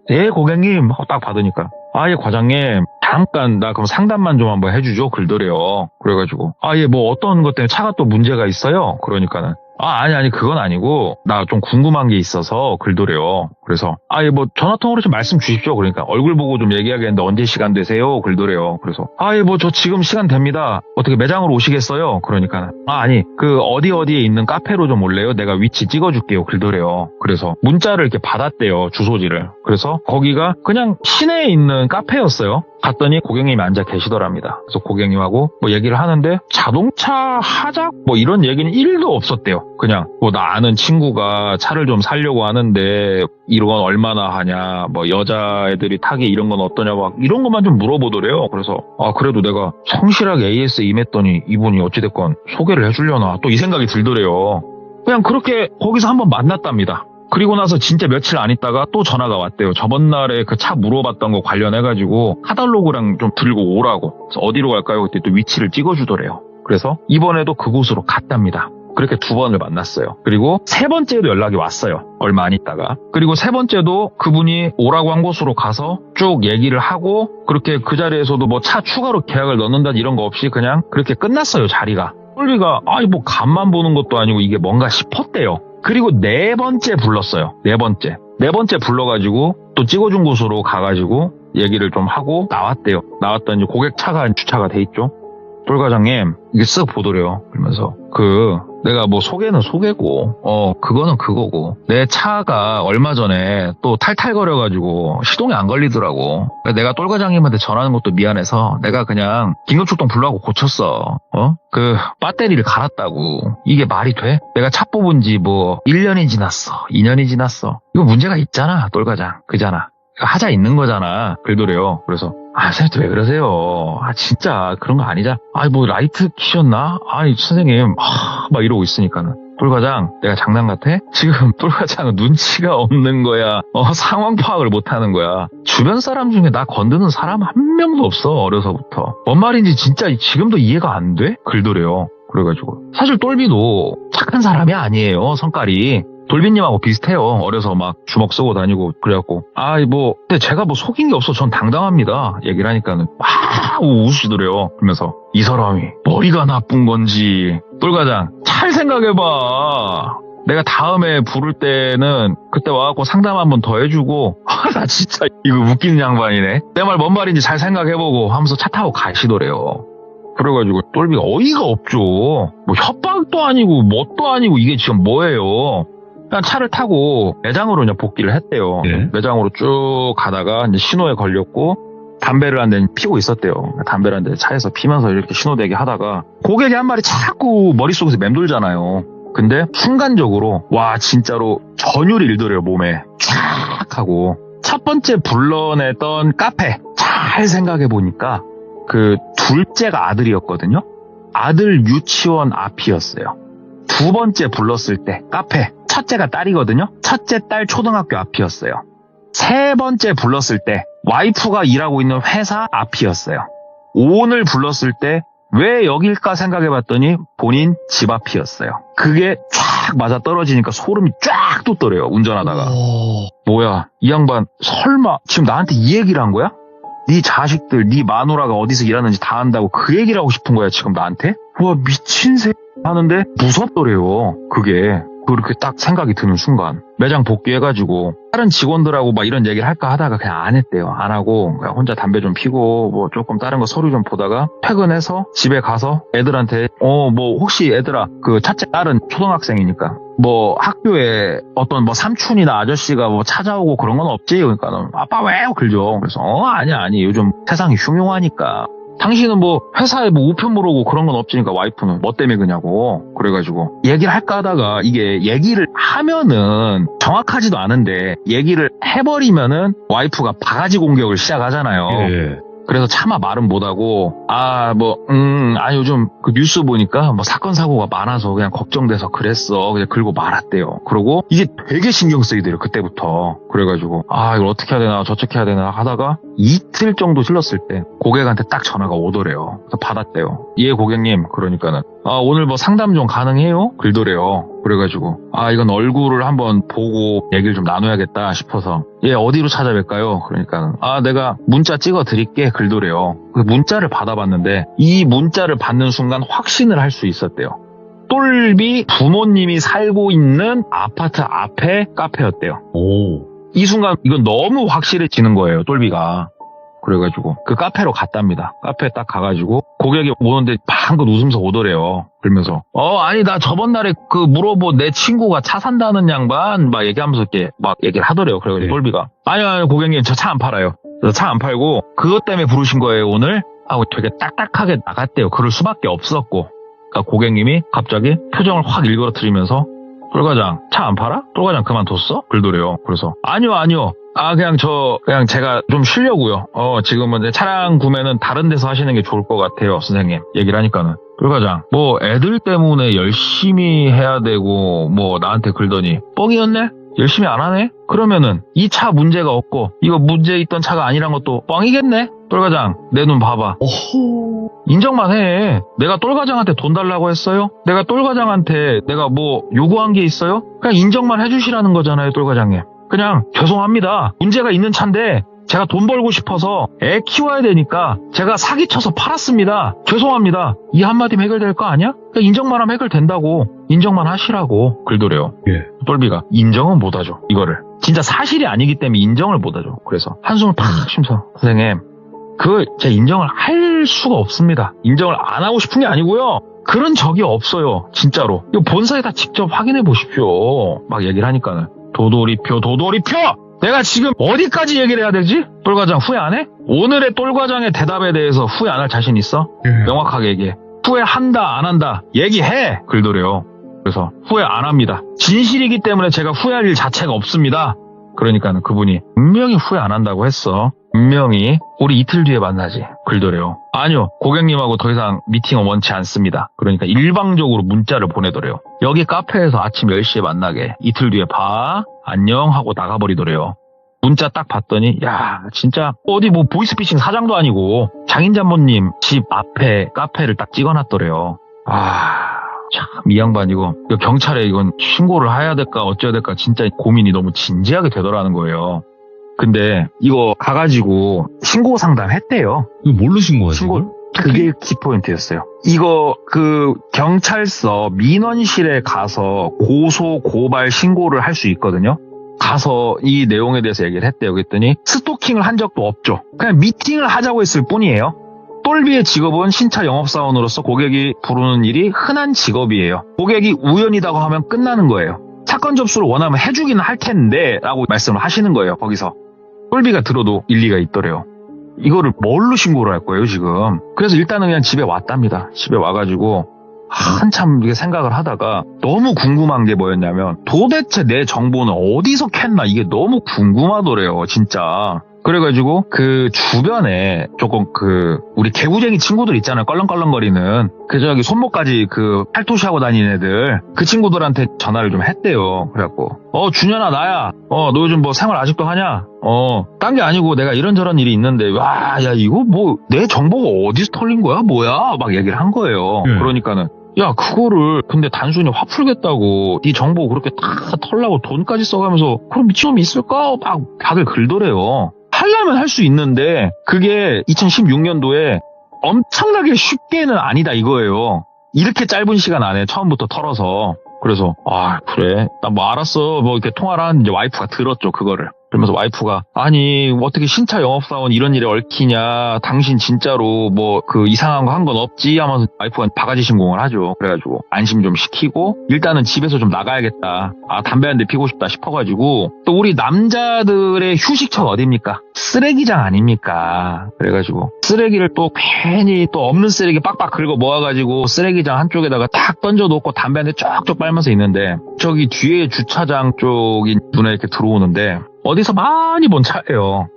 예, 고객님 하고 딱 받으니까 아, 예, 과장님 잠깐 나 그럼 상담만 좀 한번 해주죠. 글더래요. 그래가지고 아, 예, 뭐 어떤 것 때문에 차가 또 문제가 있어요. 그러니까는 아, 아니 그건 아니고 나 좀 궁금한 게 있어서 글더래요. 그래서 아, 예, 뭐 전화통화로 좀 말씀 주십시오. 그러니까 얼굴 보고 좀 얘기하겠는데 언제 시간 되세요? 글더래요. 그래서 아, 예, 뭐 저 지금 시간 됩니다. 어떻게 매장으로 오시겠어요? 그러니까 아, 아니 그 어디에 있는 카페로 좀 올래요? 내가 위치 찍어줄게요. 글더래요. 그래서 문자를 이렇게 받았대요. 주소지를. 그래서 거기가 그냥 시내에 있는 카페였어요. 갔더니 고객님이 앉아 계시더랍니다. 그래서 고객님하고 뭐 얘기를 하는데 자동차 하작 뭐 이런 얘기는 1도 없었대요. 그냥 뭐 나 아는 친구가 차를 좀 사려고 하는데 이런 건 얼마나 하냐, 뭐 여자애들이 타기 이런 건 어떠냐, 막 이런 것만 좀 물어보더래요. 그래서 아, 그래도 내가 성실하게 AS 임했더니 이분이 어찌됐건 소개를 해주려나 또 이 생각이 들더래요. 그냥 그렇게 거기서 한번 만났답니다. 그리고 나서 진짜 며칠 안 있다가 또 전화가 왔대요. 저번 날에 그 차 물어봤던 거 관련해가지고 카탈로그랑 좀 들고 오라고. 그래서 어디로 갈까요? 그때 또 위치를 찍어주더래요. 그래서 이번에도 그곳으로 갔답니다. 그렇게 2번을 만났어요. 그리고 3번째도 연락이 왔어요. 얼마 안 있다가. 그리고 3번째도 그분이 오라고 한 곳으로 가서 쭉 얘기를 하고 그렇게 그 자리에서도 뭐 차 추가로 계약을 넣는다 이런 거 없이 그냥 그렇게 끝났어요. 자리가. 똘비가 아니 뭐 간만 보는 것도 아니고 이게 뭔가 싶었대요. 그리고 4번째 불렀어요. 4번째 불러가지고 또 찍어준 곳으로 가가지고 얘기를 좀 하고 나왔대요. 나왔더니 고객 차가 주차가 돼 있죠. 똘 과장님 이게 쓱 보더래요. 그러면서 내가 뭐 소개는 소개고 그거는 그거고 내 차가 얼마 전에 또 탈탈거려가지고 시동이 안 걸리더라고. 내가 똘 과장님한테 전하는 것도 미안해서 내가 그냥 긴급출동 불러하고 고쳤어. 그 배터리를 갈았다고. 이게 말이 돼? 내가 차 뽑은 지 뭐 1년이 지났어, 2년이 지났어. 이거 문제가 있잖아, 똘 과장. 그잖아. 하자 있는 거잖아. 그러더래요. 그래서 선생님 왜 그러세요? 진짜 그런 거 아니잖아. 뭐 라이트 키셨나? 선생님 막 이러고 있으니까는 똘 과장 내가 장난 같아? 지금 똘 과장은 눈치가 없는 거야. 상황 파악을 못 하는 거야. 주변 사람 중에 나 건드는 사람 한 명도 없어. 어려서부터. 뭔 말인지 진짜 지금도 이해가 안 돼? 그러더래요. 그래가지고 사실 똘비도 착한 사람이 아니에요. 성깔이. 돌비님하고 비슷해요. 어려서 막 주먹 쓰고 다니고 그래갖고 근데 제가 뭐 속인 게 없어. 전 당당합니다. 얘기를 하니까는 막 웃으시더래요. 그러면서 이 사람이 머리가 나쁜 건지 똘 과장 잘 생각해봐. 내가 다음에 부를 때는 그때 와갖고 상담 한번 더 해주고 나 진짜 이거 웃기는 양반이네. 내 말 뭔 말인지 잘 생각해보고 하면서 차 타고 가시더래요. 그래가지고 똘비가 어이가 없죠. 뭐 협박도 아니고 뭣도 아니고 이게 지금 뭐예요. 그냥 차를 타고 매장으로 그냥 복귀를 했대요. 네. 매장으로 쭉 가다가 이제 신호에 걸렸고 담배를 한 대 피고 있었대요. 담배를 한 대 차에서 피면서 이렇게 신호대기 하다가 고객이 한 마리 자꾸 머릿속에서 맴돌잖아요. 근데 순간적으로 와 진짜로 전율이 일더래요. 몸에 쫙 하고 첫 번째 불러냈던 카페 잘 생각해보니까 그 둘째가 아들이었거든요. 아들 유치원 앞이었어요. 2번째 불렀을 때 카페 첫째가 딸이거든요. 첫째 딸 초등학교 앞이었어요. 3번째 불렀을 때 와이프가 일하고 있는 회사 앞이었어요. 오늘 불렀을 때 왜 여길까 생각해봤더니 본인 집 앞이었어요. 그게 쫙 맞아 떨어지니까 소름이 쫙 돋더래요. 운전하다가. 뭐야 이 양반 설마 지금 나한테 이 얘기를 한 거야? 네 자식들 네 마누라가 어디서 일하는지 다 안다고 그 얘기를 하고 싶은 거야 지금 나한테? 와 미친 새 하는데 무섭더래요. 그게 그렇게 딱 생각이 드는 순간 매장 복귀해가지고 다른 직원들하고 막 이런 얘기를 할까 하다가 그냥 안 했대요. 안 하고 그냥 혼자 담배 좀 피고 뭐 조금 다른 거 서류 좀 보다가 퇴근해서 집에 가서 애들한테 뭐 혹시 애들아 그 첫째 딸은 초등학생이니까 뭐 학교에 어떤 뭐 삼촌이나 아저씨가 뭐 찾아오고 그런 건 없지? 그러니까 아빠 왜? 그러죠. 그래서 아니 요즘 세상이 흉흉하니까 당신은 뭐 회사에 뭐 우편 물어오고 그런 건 없으니까 와이프는 뭐 때문에 그냐고. 그래가지고 얘기를 할까 하다가 이게 얘기를 하면은 정확하지도 않은데 얘기를 해버리면은 와이프가 바가지 공격을 시작하잖아요. 예. 그래서 차마 말은 못하고 요즘 그 뉴스 보니까 뭐 사건 사고가 많아서 그냥 걱정돼서 그랬어. 그냥 긁고 말았대요. 그러고 이게 되게 신경 쓰이더래요. 그때부터. 그래가지고 이걸 어떻게 해야 되나 저쪽 해야 되나 하다가 이틀 정도 흘렀을 때 고객한테 딱 전화가 오더래요. 그래서 받았대요. 예 고객님 그러니까는 오늘 뭐 상담 좀 가능해요? 글더래요. 그래가지고 이건 얼굴을 한번 보고 얘기를 좀 나눠야겠다 싶어서 예 어디로 찾아뵐까요? 그러니까 내가 문자 찍어 드릴게 글더래요. 그 문자를 받아봤는데 이 문자를 받는 순간 확신을 할 수 있었대요. 똘비 부모님이 살고 있는 아파트 앞에 카페였대요. 이 순간 이건 너무 확실해지는 거예요. 똘비가. 그래가지고 그 카페로 갔답니다. 카페에 딱 가가지고 고객이 오는데 방긋 웃으면서 오더래요. 그러면서 아니 나 저번 날에 그 물어본 내 친구가 차 산다는 양반 막 얘기하면서 이렇게 막 얘기를 하더래요. 그래가지고 똘비가 아니 고객님 저 차 안 팔아요. 저 차 안 팔고 그것 때문에 부르신 거예요 오늘? 하고 되게 딱딱하게 나갔대요. 그럴 수밖에 없었고 그러니까 고객님이 갑자기 표정을 확 일그러뜨리면서 똘과장 차 안 팔아? 똘과장 그만뒀어? 그러더래요. 그래서 아니요 그냥 제가 좀 쉬려고요. 지금은 차량 구매는 다른 데서 하시는 게 좋을 것 같아요 선생님. 얘기를 하니까는 똘과장 뭐 애들 때문에 열심히 해야 되고 뭐 나한테 그러더니 뻥이었네? 열심히 안 하네? 그러면은 이 차 문제가 없고 이거 문제 있던 차가 아니란 것도 뻥이겠네? 똘과장 내 눈 봐봐. 인정만 해. 내가 똘과장한테 돈 달라고 했어요? 내가 똘과장한테 내가 뭐 요구한 게 있어요? 그냥 인정만 해주시라는 거잖아요 똘과장님. 그냥 죄송합니다. 문제가 있는 차인데 제가 돈 벌고 싶어서 애 키워야 되니까 제가 사기쳐서 팔았습니다. 죄송합니다. 이 한마디면 해결될 거 아니야? 그냥 인정만 하면 해결된다고. 인정만 하시라고. 글더래요. 예. 똘비가 인정은 못하죠. 이거를. 진짜 사실이 아니기 때문에 인정을 못하죠. 그래서 한숨을 팍 쉬면서 선생님 그걸 제가 인정을 할 수가 없습니다. 인정을 안 하고 싶은 게 아니고요. 그런 적이 없어요. 진짜로. 이거 본사에다 직접 확인해 보십시오. 막 얘기를 하니까는 도돌이표 내가 지금 어디까지 얘기를 해야 되지? 똘과장 후회 안 해? 오늘의 똘과장의 대답에 대해서 후회 안 할 자신 있어? 명확하게 얘기해. 후회한다 안 한다 얘기해. 글더래요. 그래서 후회 안 합니다. 진실이기 때문에 제가 후회할 일 자체가 없습니다. 그러니까는 그분이 분명히 후회 안 한다고 했어. 분명히 우리 이틀 뒤에 만나지. 글더래요. 아니요 고객님하고 더 이상 미팅은 원치 않습니다. 그러니까 일방적으로 문자를 보내더래요. 여기 카페에서 아침 10시에 만나게. 이틀 뒤에 봐. 안녕 하고 나가버리더래요. 문자 딱 봤더니 야 진짜 어디 뭐 보이스피싱 사장도 아니고 장인장모님 집 앞에 카페를 딱 찍어놨더래요. 참 이 양반 이거 경찰에 이건 신고를 해야 될까 어쩌야 될까 진짜 고민이 너무 진지하게 되더라는 거예요. 근데 이거 가가지고 신고 상담 했대요. 이거 뭘로 신고하지? 신고 그게 키포인트였어요. 이거 그 경찰서 민원실에 가서 고소 고발 신고를 할 수 있거든요. 가서 이 내용에 대해서 얘기를 했대요. 그랬더니 스토킹을 한 적도 없죠. 그냥 미팅을 하자고 했을 뿐이에요. 똘비의 직업은 신차 영업사원으로서 고객이 부르는 일이 흔한 직업이에요. 고객이 우연이라고 하면 끝나는 거예요. 사건 접수를 원하면 해주기는 할 텐데 라고 말씀을 하시는 거예요. 거기서 똘비가 들어도 일리가 있더래요. 이거를 뭘로 신고를 할 거예요 지금. 그래서 일단은 그냥 집에 왔답니다. 집에 와가지고 한참 이게 생각을 하다가 너무 궁금한 게 뭐였냐면 도대체 내 정보는 어디서 캤나 이게 너무 궁금하더래요 진짜. 그래가지고 그 주변에 조금 그 우리 개구쟁이 친구들 있잖아요. 껄렁껄렁거리는 그 저기 손목까지 그 팔토시하고 다니는 애들 그 친구들한테 전화를 좀 했대요. 그래갖고 준현아 나야 너 요즘 뭐 생활 아직도 하냐? 딴 게 아니고 내가 이런저런 일이 있는데 와 야 이거 뭐 내 정보가 어디서 털린 거야 뭐야 막 얘기를 한 거예요. 그러니까는 야 그거를 근데 단순히 화 풀겠다고 네 정보 그렇게 다 털라고 돈까지 써가면서 그럼 미친놈이 있을까? 막 다들 글더래요. 하려면 할 수 있는데 그게 2016년도에 엄청나게 쉽게는 아니다 이거예요. 이렇게 짧은 시간 안에 처음부터 털어서. 그래서 그래 나 뭐 알았어 뭐 이렇게 통화를 하는 이제 와이프가 들었죠 그거를. 그러면서 와이프가 아니 어떻게 신차 영업사원 이런 일에 얽히냐 당신 진짜로 뭐 그 이상한 거 한 건 없지 하면서 와이프가 바가지 신공을 하죠. 그래가지고 안심 좀 시키고 일단은 집에서 좀 나가야겠다. 담배 한 대 피고 싶다 싶어가지고 또 우리 남자들의 휴식처가 어딥니까? 쓰레기장 아닙니까? 그래가지고 쓰레기를 또 괜히 또 없는 쓰레기 빡빡 긁어 모아가지고 쓰레기장 한쪽에다가 딱 던져놓고 담배 한 대 쪽쪽 빨면서 있는데 저기 뒤에 주차장 쪽이 눈에 이렇게 들어오는데 어디서 많이 본 차예요.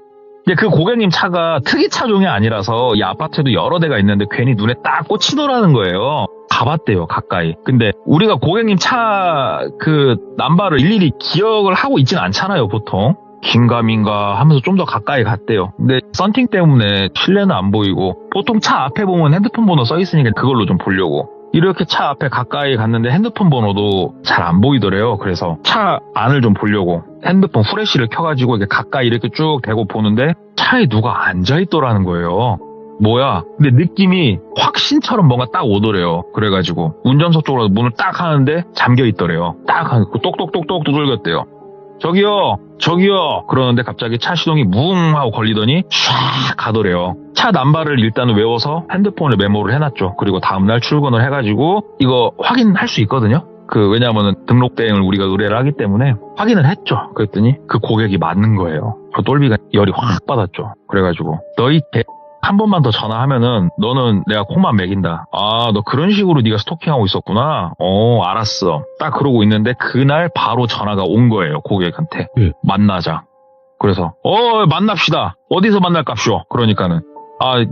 근데 그 고객님 차가 특이 차종이 아니라서 이 아파트에도 여러 대가 있는데 괜히 눈에 딱 꽂히더라는 거예요. 가봤대요 가까이. 근데 우리가 고객님 차 그 남바를 일일이 기억을 하고 있진 않잖아요 보통. 긴가민가 하면서 좀 더 가까이 갔대요. 근데 썬팅 때문에 실내는 안 보이고 보통 차 앞에 보면 핸드폰 번호 써 있으니까 그걸로 좀 보려고 이렇게 차 앞에 가까이 갔는데 핸드폰 번호도 잘 안 보이더래요. 그래서 차 안을 좀 보려고 핸드폰 후레쉬를 켜가지고 이렇게 가까이 이렇게 쭉 대고 보는데 차에 누가 앉아있더라는 거예요. 뭐야? 근데 느낌이 확신처럼 뭔가 딱 오더래요. 그래가지고 운전석 쪽으로 문을 딱 하는데 잠겨있더래요. 딱 하고 똑똑똑똑 두들겼대요. 저기요 그러는데 갑자기 차 시동이 뭉 하고 걸리더니 샥 가더래요. 차 남발을 일단은 외워서 핸드폰에 메모를 해놨죠. 그리고 다음날 출근을 해가지고 이거 확인할 수 있거든요. 왜냐면은 등록 대행을 우리가 의뢰를 하기 때문에 확인을 했죠. 그랬더니 그 고객이 맞는 거예요. 그 똘비가 열이 확 받았죠. 그래가지고 너희 한 번만 더 전화하면은 너는 내가 콩만 먹인다. 아, 너 그런 식으로 네가 스토킹하고 있었구나. 알았어. 딱 그러고 있는데 그날 바로 전화가 온 거예요. 고객한테. 만나자. 그래서 만납시다. 어디서 만날깝쇼? 그러니까는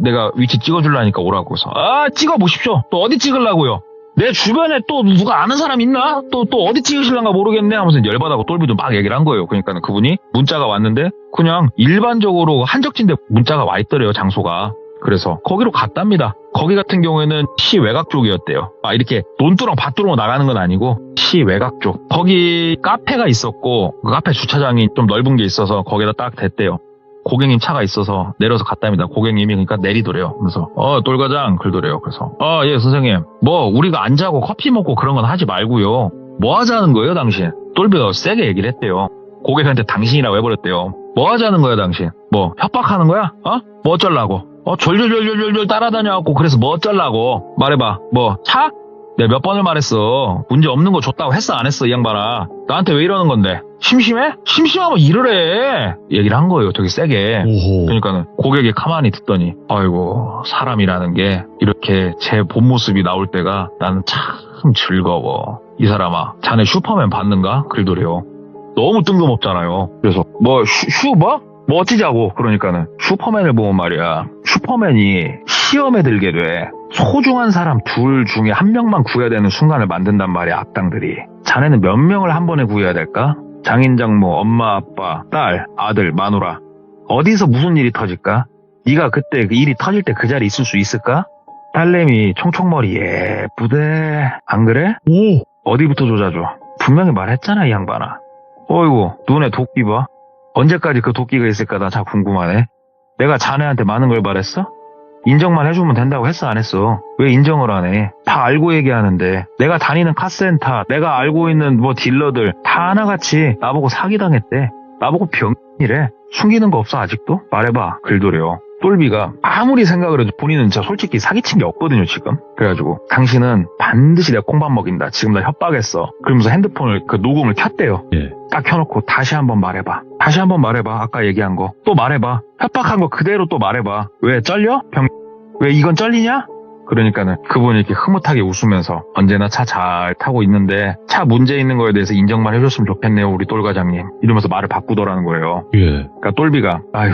내가 위치 찍어줄라니까 오라고 해서 찍어보십시오. 또 어디 찍으려고요? 내 주변에 또 누가 아는 사람 있나? 또 어디 찍으실란가 모르겠네 하면서 열받아고 똘비도 막 얘기를 한 거예요. 그러니까는 그분이 문자가 왔는데 그냥 일반적으로 한적지인데 문자가 와 있더래요. 장소가. 그래서 거기로 갔답니다. 거기 같은 경우에는 시 외곽 쪽이었대요. 이렇게 논두렁 밭두렁 나가는 건 아니고 시 외곽 쪽. 거기 카페가 있었고 그 카페 주차장이 좀 넓은 게 있어서 거기다 딱 댔대요. 고객님 차가 있어서 내려서 갔답니다. 고객님이 그러니까 내리더래요. 그래서 똘과장 그러더래요. 그래서 예 선생님 우리가 안 자고 커피 먹고 그런 건 하지 말고요. 뭐 하자는 거예요 당신? 똘비가 세게 얘기를 했대요. 고객한테 당신이라고 해버렸대요. 뭐 하자는 거야 당신? 협박하는 거야? 뭐 어쩌려고? 졸졸졸졸졸 따라다녀갖고 그래서 뭐 어쩌려고? 말해봐. 차? 내가 몇 번을 말했어. 문제 없는 거 줬다고 했어 안 했어 이 양반아. 나한테 왜 이러는 건데? 심심해? 심심하면 일을 해. 얘기를 한 거예요. 되게 세게. 오호. 그러니까는 고객이 가만히 듣더니 아이고 사람이라는 게 이렇게 제 본 모습이 나올 때가 나는 참 즐거워. 이 사람아 자네 슈퍼맨 봤는가? 그러더래요. 너무 뜬금없잖아요. 그래서 뭐 어찌자고? 그러니까는 슈퍼맨을 보면 말이야. 슈퍼맨이 시험에 들게 돼. 소중한 사람 둘 중에 한 명만 구해야 되는 순간을 만든단 말이야. 악당들이. 자네는 몇 명을 한 번에 구해야 될까? 장인 장모, 엄마, 아빠, 딸, 아들, 마누라. 어디서 무슨 일이 터질까? 네가 그때 그 일이 터질 때 그 자리에 있을 수 있을까? 딸내미 총총머리 예쁘대. 안 그래? 오. 어디부터 조자줘? 분명히 말했잖아 이 양반아. 어이구 눈에 도끼 봐. 언제까지 그 도끼가 있을까 나 참 궁금하네. 내가 자네한테 많은 걸 바랬어? 인정만 해주면 된다고 했어 안 했어? 왜 인정을 안 해? 다 알고 얘기하는데 내가 다니는 카센터 내가 알고 있는 딜러들 다 하나같이 나보고 사기당했대. 나보고 병이래. 숨기는 거 없어 아직도? 말해봐. 글도래요. 똘비가 아무리 생각을 해도 본인은 진짜 솔직히 사기친 게 없거든요 지금. 그래가지고 당신은 반드시 내가 콩밥 먹인다. 지금 나 협박했어. 그러면서 핸드폰을 녹음을 켰대요. 예. 딱 켜놓고 다시 한번 말해봐. 다시 한번 말해봐. 아까 얘기한 거 또 말해봐. 협박한 거 그대로 또 말해봐. 왜 쩔려? 왜 이건 쩔리냐? 그러니까는 그분이 이렇게 흐뭇하게 웃으면서 언제나 차 잘 타고 있는데 차 문제 있는 거에 대해서 인정만 해줬으면 좋겠네요 우리 똘 과장님 이러면서 말을 바꾸더라는 거예요. 예. 그러니까 똘비가 아휴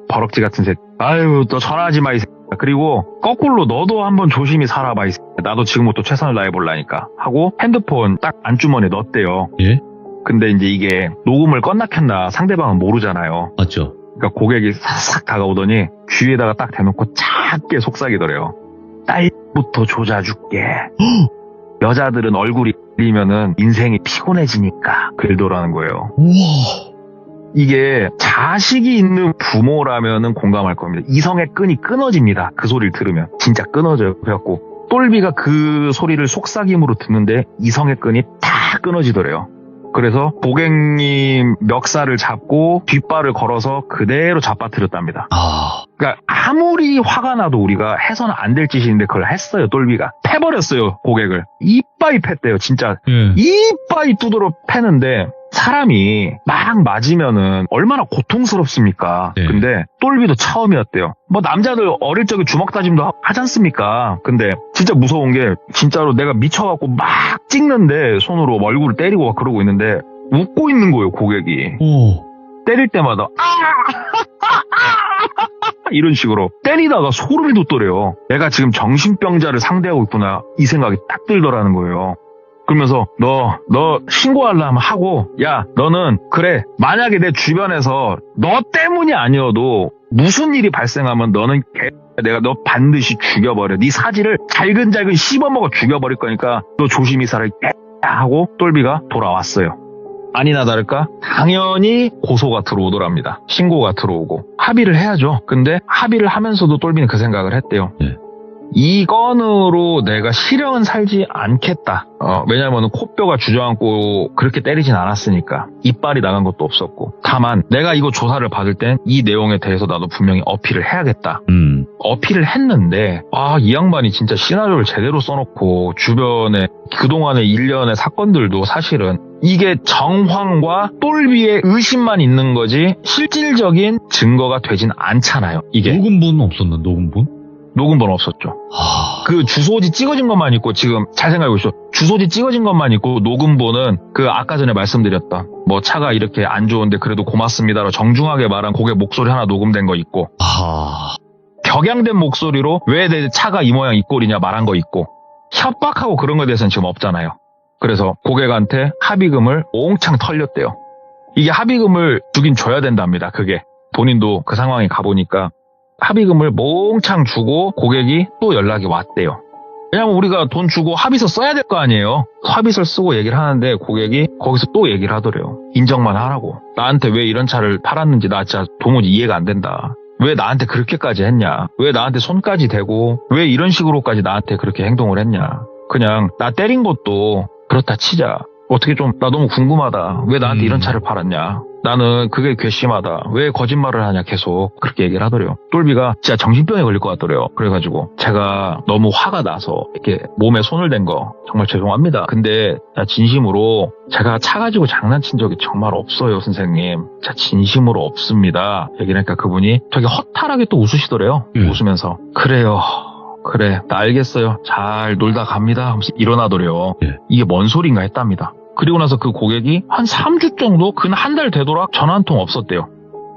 버럭지 같은 새끼. 아유 너 전화하지 마 이 새끼. 그리고 거꾸로 너도 한번 조심히 살아봐 이 새끼. 나도 지금부터 최선을 다해볼라니까 하고 핸드폰 딱 안주머니에 넣었대요. 예? 근데 이제 이게 녹음을 껐나 켰나 상대방은 모르잖아요. 맞죠. 그러니까 고객이 싹 다가오더니 귀에다가 딱 대놓고 작게 속삭이더래요. 딸부터 조자줄게. 여자들은 얼굴이 들리면은 인생이 피곤해지니까 그러더라는 거예요. 우와. 이게 자식이 있는 부모라면은 공감할 겁니다. 이성의 끈이 끊어집니다. 그 소리를 들으면 진짜 끊어져요. 그래갖고 똘비가 그 소리를 속삭임으로 듣는데 이성의 끈이 다 끊어지더래요. 그래서 고객님 멱살을 잡고 뒷발을 걸어서 그대로 잡아뜨렸답니다. 그러니까 아무리 화가 나도 우리가 해서는 안 될 짓인데 그걸 했어요. 똘비가 패버렸어요. 고객을 이빠이 팼대요. 진짜 이빠이 두드러 패는데 사람이 막 맞으면은 얼마나 고통스럽습니까? 네. 근데 똘비도 처음이었대요. 뭐 남자들 어릴 적에 주먹 다짐도 하지 않습니까? 근데 진짜 무서운 게 진짜로 내가 미쳐갖고 막 찍는데 손으로 얼굴을 때리고 막 그러고 있는데 웃고 있는 거예요. 고객이. 때릴 때마다 이런 식으로 때리다가 소름이 돋더래요. 내가 지금 정신병자를 상대하고 있구나 이 생각이 딱 들더라는 거예요. 그러면서 너 신고하려면 하고, 야, 너는 그래, 만약에 내 주변에서 너 때문이 아니어도 무슨 일이 발생하면 너는 내가 너 반드시 죽여버려. 네 사지를 잘근잘근 씹어먹어 죽여버릴 거니까 너 조심히 살아 하고 똘비가 돌아왔어요. 아니나 다를까 당연히 고소가 들어오더랍니다. 신고가 들어오고 합의를 해야죠. 근데 합의를 하면서도 똘비는 그 생각을 했대요. 예. 이 건으로 내가 실형은 살지 않겠다. 왜냐면 코뼈가 주저앉고 그렇게 때리진 않았으니까. 이빨이 나간 것도 없었고. 다만 내가 이거 조사를 받을 땐 이 내용에 대해서 나도 분명히 어필을 해야겠다. 어필을 했는데 이 양반이 진짜 시나리오를 제대로 써놓고 주변에 그동안의 일련의 사건들도 사실은 이게 정황과 똘비의 의심만 있는 거지 실질적인 증거가 되진 않잖아요. 이게 녹음본 없었나, 녹음본? 녹음본 없었죠. 그 주소지 찍어진 것만 있고, 지금 잘 생각해보시죠. 주소지 찍어진 것만 있고 녹음본은 그 아까 전에 말씀드렸던 뭐 차가 이렇게 안 좋은데 그래도 고맙습니다로 정중하게 말한 고객 목소리 하나 녹음된 거 있고, 격양된 목소리로 왜 내 차가 이 모양 이 꼴이냐 말한 거 있고, 협박하고 그런 거에 대해서는 지금 없잖아요. 그래서 고객한테 합의금을 옹창 털렸대요. 이게 합의금을 주긴 줘야 된답니다. 그게 본인도 그 상황에 가보니까 합의금을 몽창 주고 고객이 또 연락이 왔대요. 왜냐면 우리가 돈 주고 합의서 써야 될 거 아니에요. 합의서를 쓰고 얘기를 하는데 고객이 거기서 또 얘기를 하더래요. 인정만 하라고. 나한테 왜 이런 차를 팔았는지 나 진짜 도무지 이해가 안 된다. 왜 나한테 그렇게까지 했냐. 왜 나한테 손까지 대고 왜 이런 식으로까지 나한테 그렇게 행동을 했냐. 그냥 나 때린 것도 그렇다 치자. 어떻게 좀 나 너무 궁금하다. 왜 나한테 이런 차를 팔았냐. 나는 그게 괘씸하다. 왜 거짓말을 하냐 계속 그렇게 얘기를 하더래요. 똘비가 진짜 정신병에 걸릴 것 같더래요. 그래가지고 제가 너무 화가 나서 이렇게 몸에 손을 댄 거 정말 죄송합니다. 근데 진심으로 제가 차 가지고 장난친 적이 정말 없어요, 선생님. 진짜 진심으로 없습니다. 얘기를 하니까 그분이 되게 허탈하게 또 웃으시더래요. 웃으면서 그래요. 그래, 나 알겠어요. 잘 놀다 갑니다. 하면서 일어나더래요. 이게 뭔 소린가 했답니다. 그리고 나서 그 고객이 한 3주 정도, 근 한 달 되도록 전화 한 통 없었대요.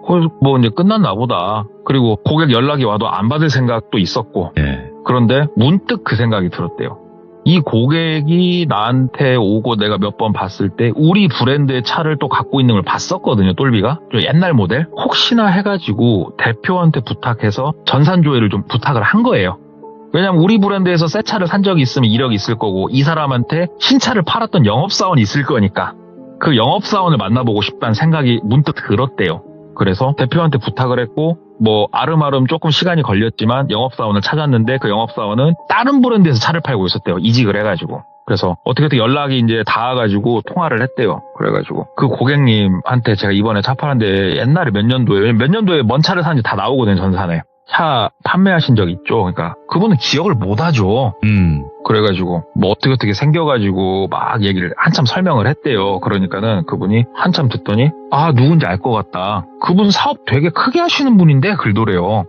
그래서 뭐 이제 끝났나 보다. 그리고 고객 연락이 와도 안 받을 생각도 있었고. 그런데 문득 그 생각이 들었대요. 이 고객이 나한테 오고 내가 몇 번 봤을 때 우리 브랜드의 차를 또 갖고 있는 걸 봤었거든요, 똘비가. 좀 옛날 모델. 혹시나 해가지고 대표한테 부탁해서 전산조회를 좀 부탁을 한 거예요. 왜냐면 우리 브랜드에서 새 차를 산 적이 있으면 이력이 있을 거고 이 사람한테 신차를 팔았던 영업사원이 있을 거니까 그 영업사원을 만나보고 싶다는 생각이 문득 들었대요. 그래서 대표한테 부탁을 했고 뭐 아름아름 조금 시간이 걸렸지만 영업사원을 찾았는데 그 영업사원은 다른 브랜드에서 차를 팔고 있었대요. 이직을 해가지고. 그래서 어떻게 연락이 이제 닿아가지고 통화를 했대요. 그래가지고 그 고객님한테 제가 이번에 차 파는데 옛날에 몇 년도에 뭔 차를 사는지 다 나오거든요, 전산에. 차 판매하신 적 있죠? 그러니까 그분은 기억을 못 하죠. 그래가지고 뭐 어떻게 생겨가지고 막 얘기를 한참 설명을 했대요. 그러니까는 그분이 한참 듣더니 누군지 알 것 같다. 그분 사업 되게 크게 하시는 분인데 그러더래요.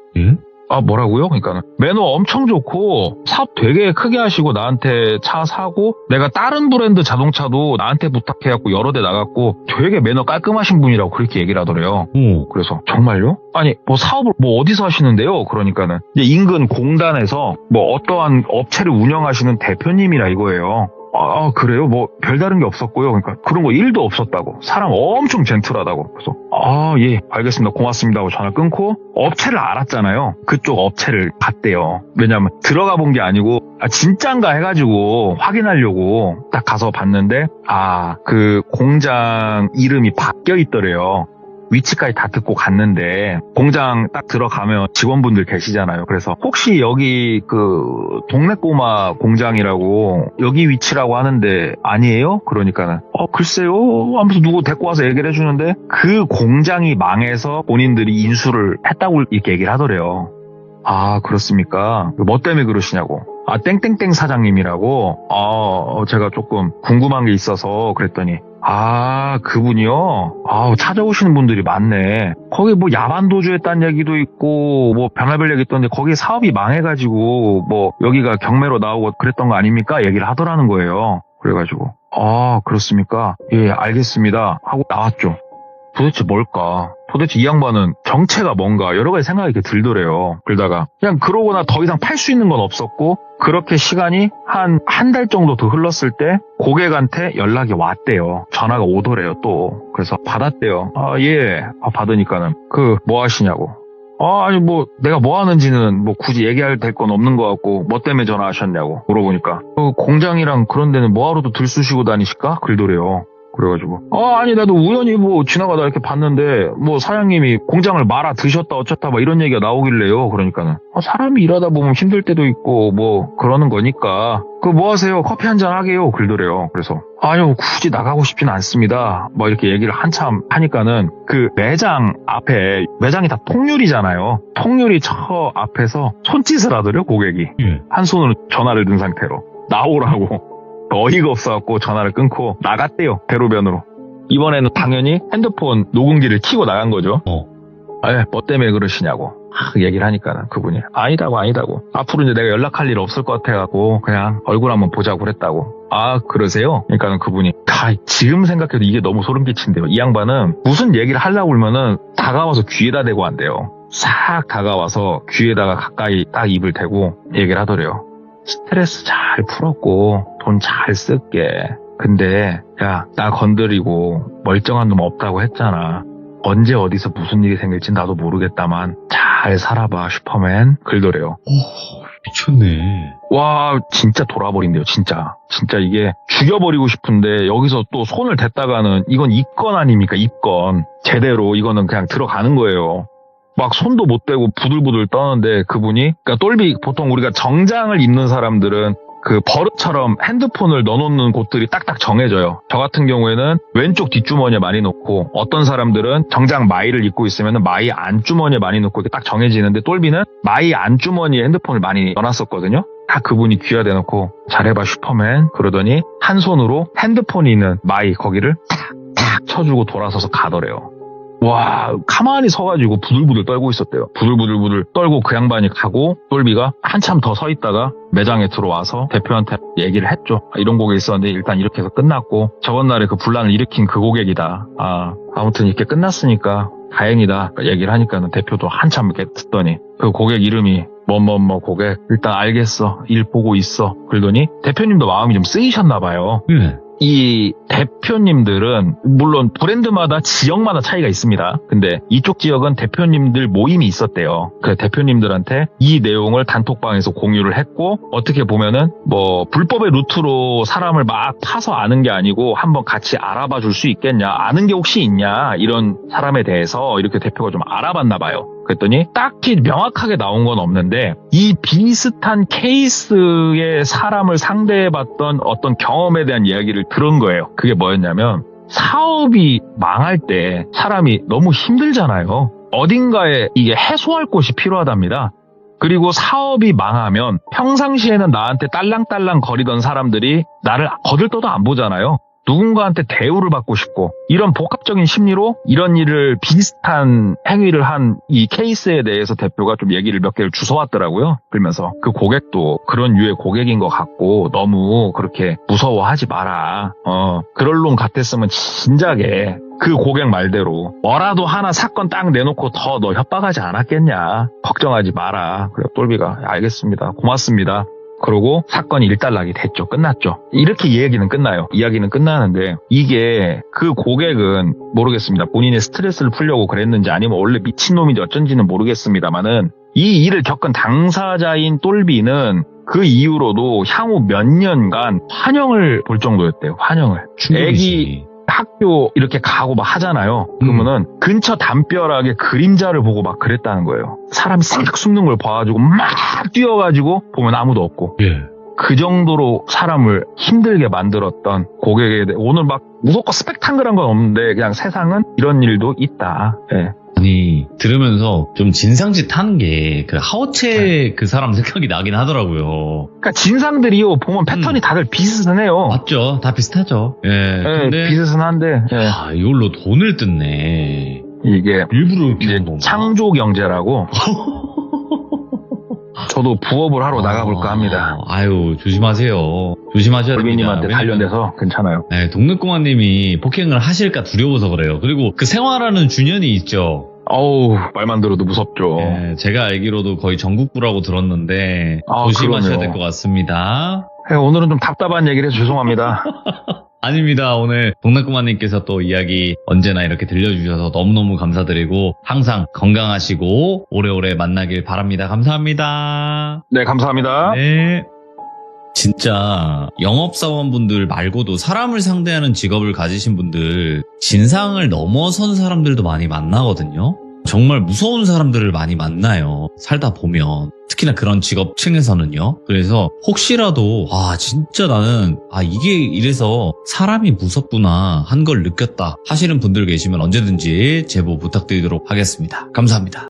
뭐라고요? 그러니까 매너 엄청 좋고 사업 되게 크게 하시고 나한테 차 사고 내가 다른 브랜드 자동차도 나한테 부탁해갖고 여러 대 나갔고 되게 매너 깔끔하신 분이라고 그렇게 얘기를 하더래요. 그래서 정말요? 아니 뭐 사업을 뭐 어디서 하시는데요? 그러니까는 이제 인근 공단에서 뭐 어떠한 업체를 운영하시는 대표님이라 이거예요. 그래요? 뭐 별다른 게 없었고요. 그러니까 그런 거 1도 없었다고. 사람 엄청 젠틀하다고. 그래서 예, 알겠습니다. 고맙습니다 하고 전화 끊고 업체를 알았잖아요. 그쪽 업체를 갔대요. 왜냐면 들어가 본 게 아니고 진짠가 해가지고 확인하려고 딱 가서 봤는데 그 공장 이름이 바뀌어 있더래요. 위치까지 다 듣고 갔는데 공장 딱 들어가면 직원분들 계시잖아요. 그래서 혹시 여기 그 동네 꼬마 공장이라고 여기 위치라고 하는데 아니에요? 그러니까는 글쎄요 하면서 누구 데리고 와서 얘기를 해주는데 그 공장이 망해서 본인들이 인수를 했다고 이렇게 얘기를 하더래요. 그렇습니까? 뭐 때문에 그러시냐고. 땡땡땡 사장님이라고. 제가 조금 궁금한 게 있어서 그랬더니 그분이요? 찾아오시는 분들이 많네. 거기 뭐 야반도주 했다는 얘기도 있고, 뭐 별의별 얘기 있던데, 거기 사업이 망해가지고, 뭐, 여기가 경매로 나오고 그랬던 거 아닙니까? 얘기를 하더라는 거예요. 그래가지고, 그렇습니까? 예, 알겠습니다. 하고 나왔죠. 도대체 뭘까? 도대체 이 양반은 정체가 뭔가 여러 가지 생각이 이렇게 들더래요. 그러다가 그냥 그러고나 더 이상 팔 수 있는 건 없었고 그렇게 시간이 한 달 정도 더 흘렀을 때 고객한테 연락이 왔대요. 전화가 오더래요 또. 그래서 받았대요. 예. 받으니까는 뭐 하시냐고. 아니 내가 뭐 하는지는 굳이 얘기할 될 건 없는 것 같고 뭐 때문에 전화하셨냐고 물어보니까 공장이랑 그런 데는 뭐하러도 들쑤시고 다니실까? 그러더래요. 그래가지고 아니 나도 우연히 지나가다 이렇게 봤는데 사장님이 공장을 말아 드셨다 어쩌다 이런 얘기가 나오길래요. 그러니까는 사람이 일하다 보면 힘들 때도 있고 그러는 거니까 뭐 하세요? 커피 한잔 하게요. 그러더래요. 그래서 아니요 굳이 나가고 싶지는 않습니다. 이렇게 얘기를 한참 하니까는 그 매장 앞에 매장이 다 통유리잖아요. 통유리 저 앞에서 손짓을 하더래요. 고객이 한 손으로 전화를 든 상태로 나오라고. 어이가 없어갖고 전화를 끊고 나갔대요. 대로변으로. 이번에는 당연히 핸드폰 녹음기를 켜고 나간 거죠. 뭐 때문에 그러시냐고 얘기를 하니까 그분이 아니다고 앞으로 이제 내가 연락할 일 없을 것 같아갖고 그냥 얼굴 한번 보자고 그랬다고. 그러세요? 그러니까는 그분이 지금 생각해도 이게 너무 소름 끼친대요. 이 양반은 무슨 얘기를 하려고 그러면은 다가와서 귀에다 대고 한대요. 싹 다가와서 귀에다가 가까이 딱 입을 대고 얘기를 하더래요. 스트레스 잘 풀었고 돈 잘 쓸게. 근데 야, 나 건드리고 멀쩡한 놈 없다고 했잖아. 언제 어디서 무슨 일이 생길지 나도 모르겠다만 잘 살아봐 슈퍼맨. 그러더래요. 미쳤네. 와 진짜 돌아버린대요. 진짜 이게 죽여버리고 싶은데 여기서 또 손을 댔다가는 이건 입건 아닙니까? 입건. 제대로 이거는 그냥 들어가는 거예요. 손도 못 대고 부들부들 떠는데 그분이 똘비 보통 우리가 정장을 입는 사람들은 버릇처럼 핸드폰을 넣어놓는 곳들이 딱딱 정해져요. 저 같은 경우에는 왼쪽 뒷주머니에 많이 넣고 어떤 사람들은 정장 마이를 입고 있으면 마이 안주머니에 많이 넣고 이렇게 딱 정해지는데 똘비는 마이 안주머니에 핸드폰을 많이 넣어놨었거든요. 딱 그분이 귀에다 대놓고 잘해봐 슈퍼맨 그러더니 한 손으로 핸드폰이 있는 마이 거기를 탁탁 쳐주고 돌아서서 가더래요. 와 가만히 서가지고 부들부들 떨고 있었대요. 부들부들 떨고 그 양반이 가고 똘비가 한참 더 서 있다가 매장에 들어와서 대표한테 얘기를 했죠. 이런 고객이 있었는데 일단 이렇게 해서 끝났고 저번 날에 그 분란을 일으킨 그 고객이다. 아무튼 이렇게 끝났으니까 다행이다 얘기를 하니까는 대표도 한참 이렇게 듣더니 그 고객 이름이 뭐 고객 일단 알겠어 일 보고 있어 그러더니 대표님도 마음이 좀 쓰이셨나 봐요. 이 대표님들은 물론 브랜드마다 지역마다 차이가 있습니다. 근데 이쪽 지역은 대표님들 모임이 있었대요. 그 대표님들한테 이 내용을 단톡방에서 공유를 했고 어떻게 보면은 불법의 루트로 사람을 막 파서 아는 게 아니고 한번 같이 알아봐 줄 수 있겠냐 아는 게 혹시 있냐 이런 사람에 대해서 이렇게 대표가 좀 알아봤나 봐요. 그랬더니 딱히 명확하게 나온 건 없는데 이 비슷한 케이스의 사람을 상대해봤던 어떤 경험에 대한 이야기를 들은 거예요. 그게 뭐였냐면 사업이 망할 때 사람이 너무 힘들잖아요. 어딘가에 이게 해소할 곳이 필요하답니다. 그리고 사업이 망하면 평상시에는 나한테 딸랑딸랑 거리던 사람들이 나를 거들떠도 안 보잖아요. 누군가한테 대우를 받고 싶고 이런 복합적인 심리로 이런 일을 비슷한 행위를 한 이 케이스에 대해서 대표가 좀 얘기를 몇 개를 주워왔더라고요. 그러면서 그 고객도 그런 유의 고객인 것 같고 너무 그렇게 무서워하지 마라. 그럴 놈 같았으면 진작에 그 고객 말대로 뭐라도 하나 사건 딱 내놓고 더 너 협박하지 않았겠냐. 걱정하지 마라. 그래 똘비가 알겠습니다. 고맙습니다. 그러고 사건이 일단락이 됐죠. 끝났죠. 이렇게 이야기는 끝나요. 이야기는 끝나는데 이게 그 고객은 모르겠습니다. 본인의 스트레스를 풀려고 그랬는지 아니면 원래 미친놈인지 어쩐지는 모르겠습니다만은 이 일을 겪은 당사자인 똘비는 그 이후로도 향후 몇 년간 환영을 볼 정도였대요. 환영을. 애기 학교 이렇게 가고 막 하잖아요. 그러면은 근처 담벼락에 그림자를 보고 막 그랬다는 거예요. 사람이 싹 숨는 걸 봐가지고 막 뛰어가지고 보면 아무도 없고. 그 정도로 사람을 힘들게 만들었던 고객에 대해 오늘 막 무섭고 스펙타클한 건 없는데 그냥 세상은 이런 일도 있다. 아니 들으면서 좀 진상짓 하는 게 그 하우체 그 사람 생각이 나긴 하더라고요. 그러니까 진상들이요 보면 패턴이 다들 비슷해요. 맞죠, 다 비슷하죠. 근데 비슷한데 이걸로 돈을 뜯네. 이게 일부러 이제 창조 경제라고 저도 부업을 하러 나가볼까 합니다. 아유, 조심하세요. 조심하셔야 됩니다. 돌비님한테 단련돼서 괜찮아요. 네, 동네꼬마님이 폭행을 하실까 두려워서 그래요. 그리고 그 생활하는 준현이 있죠. 어우, 말만 들어도 무섭죠. 네, 제가 알기로도 거의 전국구라고 들었는데 아, 조심하셔야 그럼요. 될 것 같습니다. 네, 오늘은 좀 답답한 얘기를 해서 죄송합니다. 아닙니다. 오늘 동네꼬마님께서 또 이야기 언제나 이렇게 들려주셔서 너무너무 감사드리고 항상 건강하시고 오래오래 만나길 바랍니다. 감사합니다. 네, 감사합니다. 네. 진짜 영업사원분들 말고도 사람을 상대하는 직업을 가지신 분들 진상을 넘어선 사람들도 많이 만나거든요. 정말 무서운 사람들을 많이 만나요. 살다 보면. 특히나 그런 직업층에서는요. 그래서 혹시라도 진짜 나는 이게 이래서 사람이 무섭구나 한 걸 느꼈다 하시는 분들 계시면 언제든지 제보 부탁드리도록 하겠습니다. 감사합니다.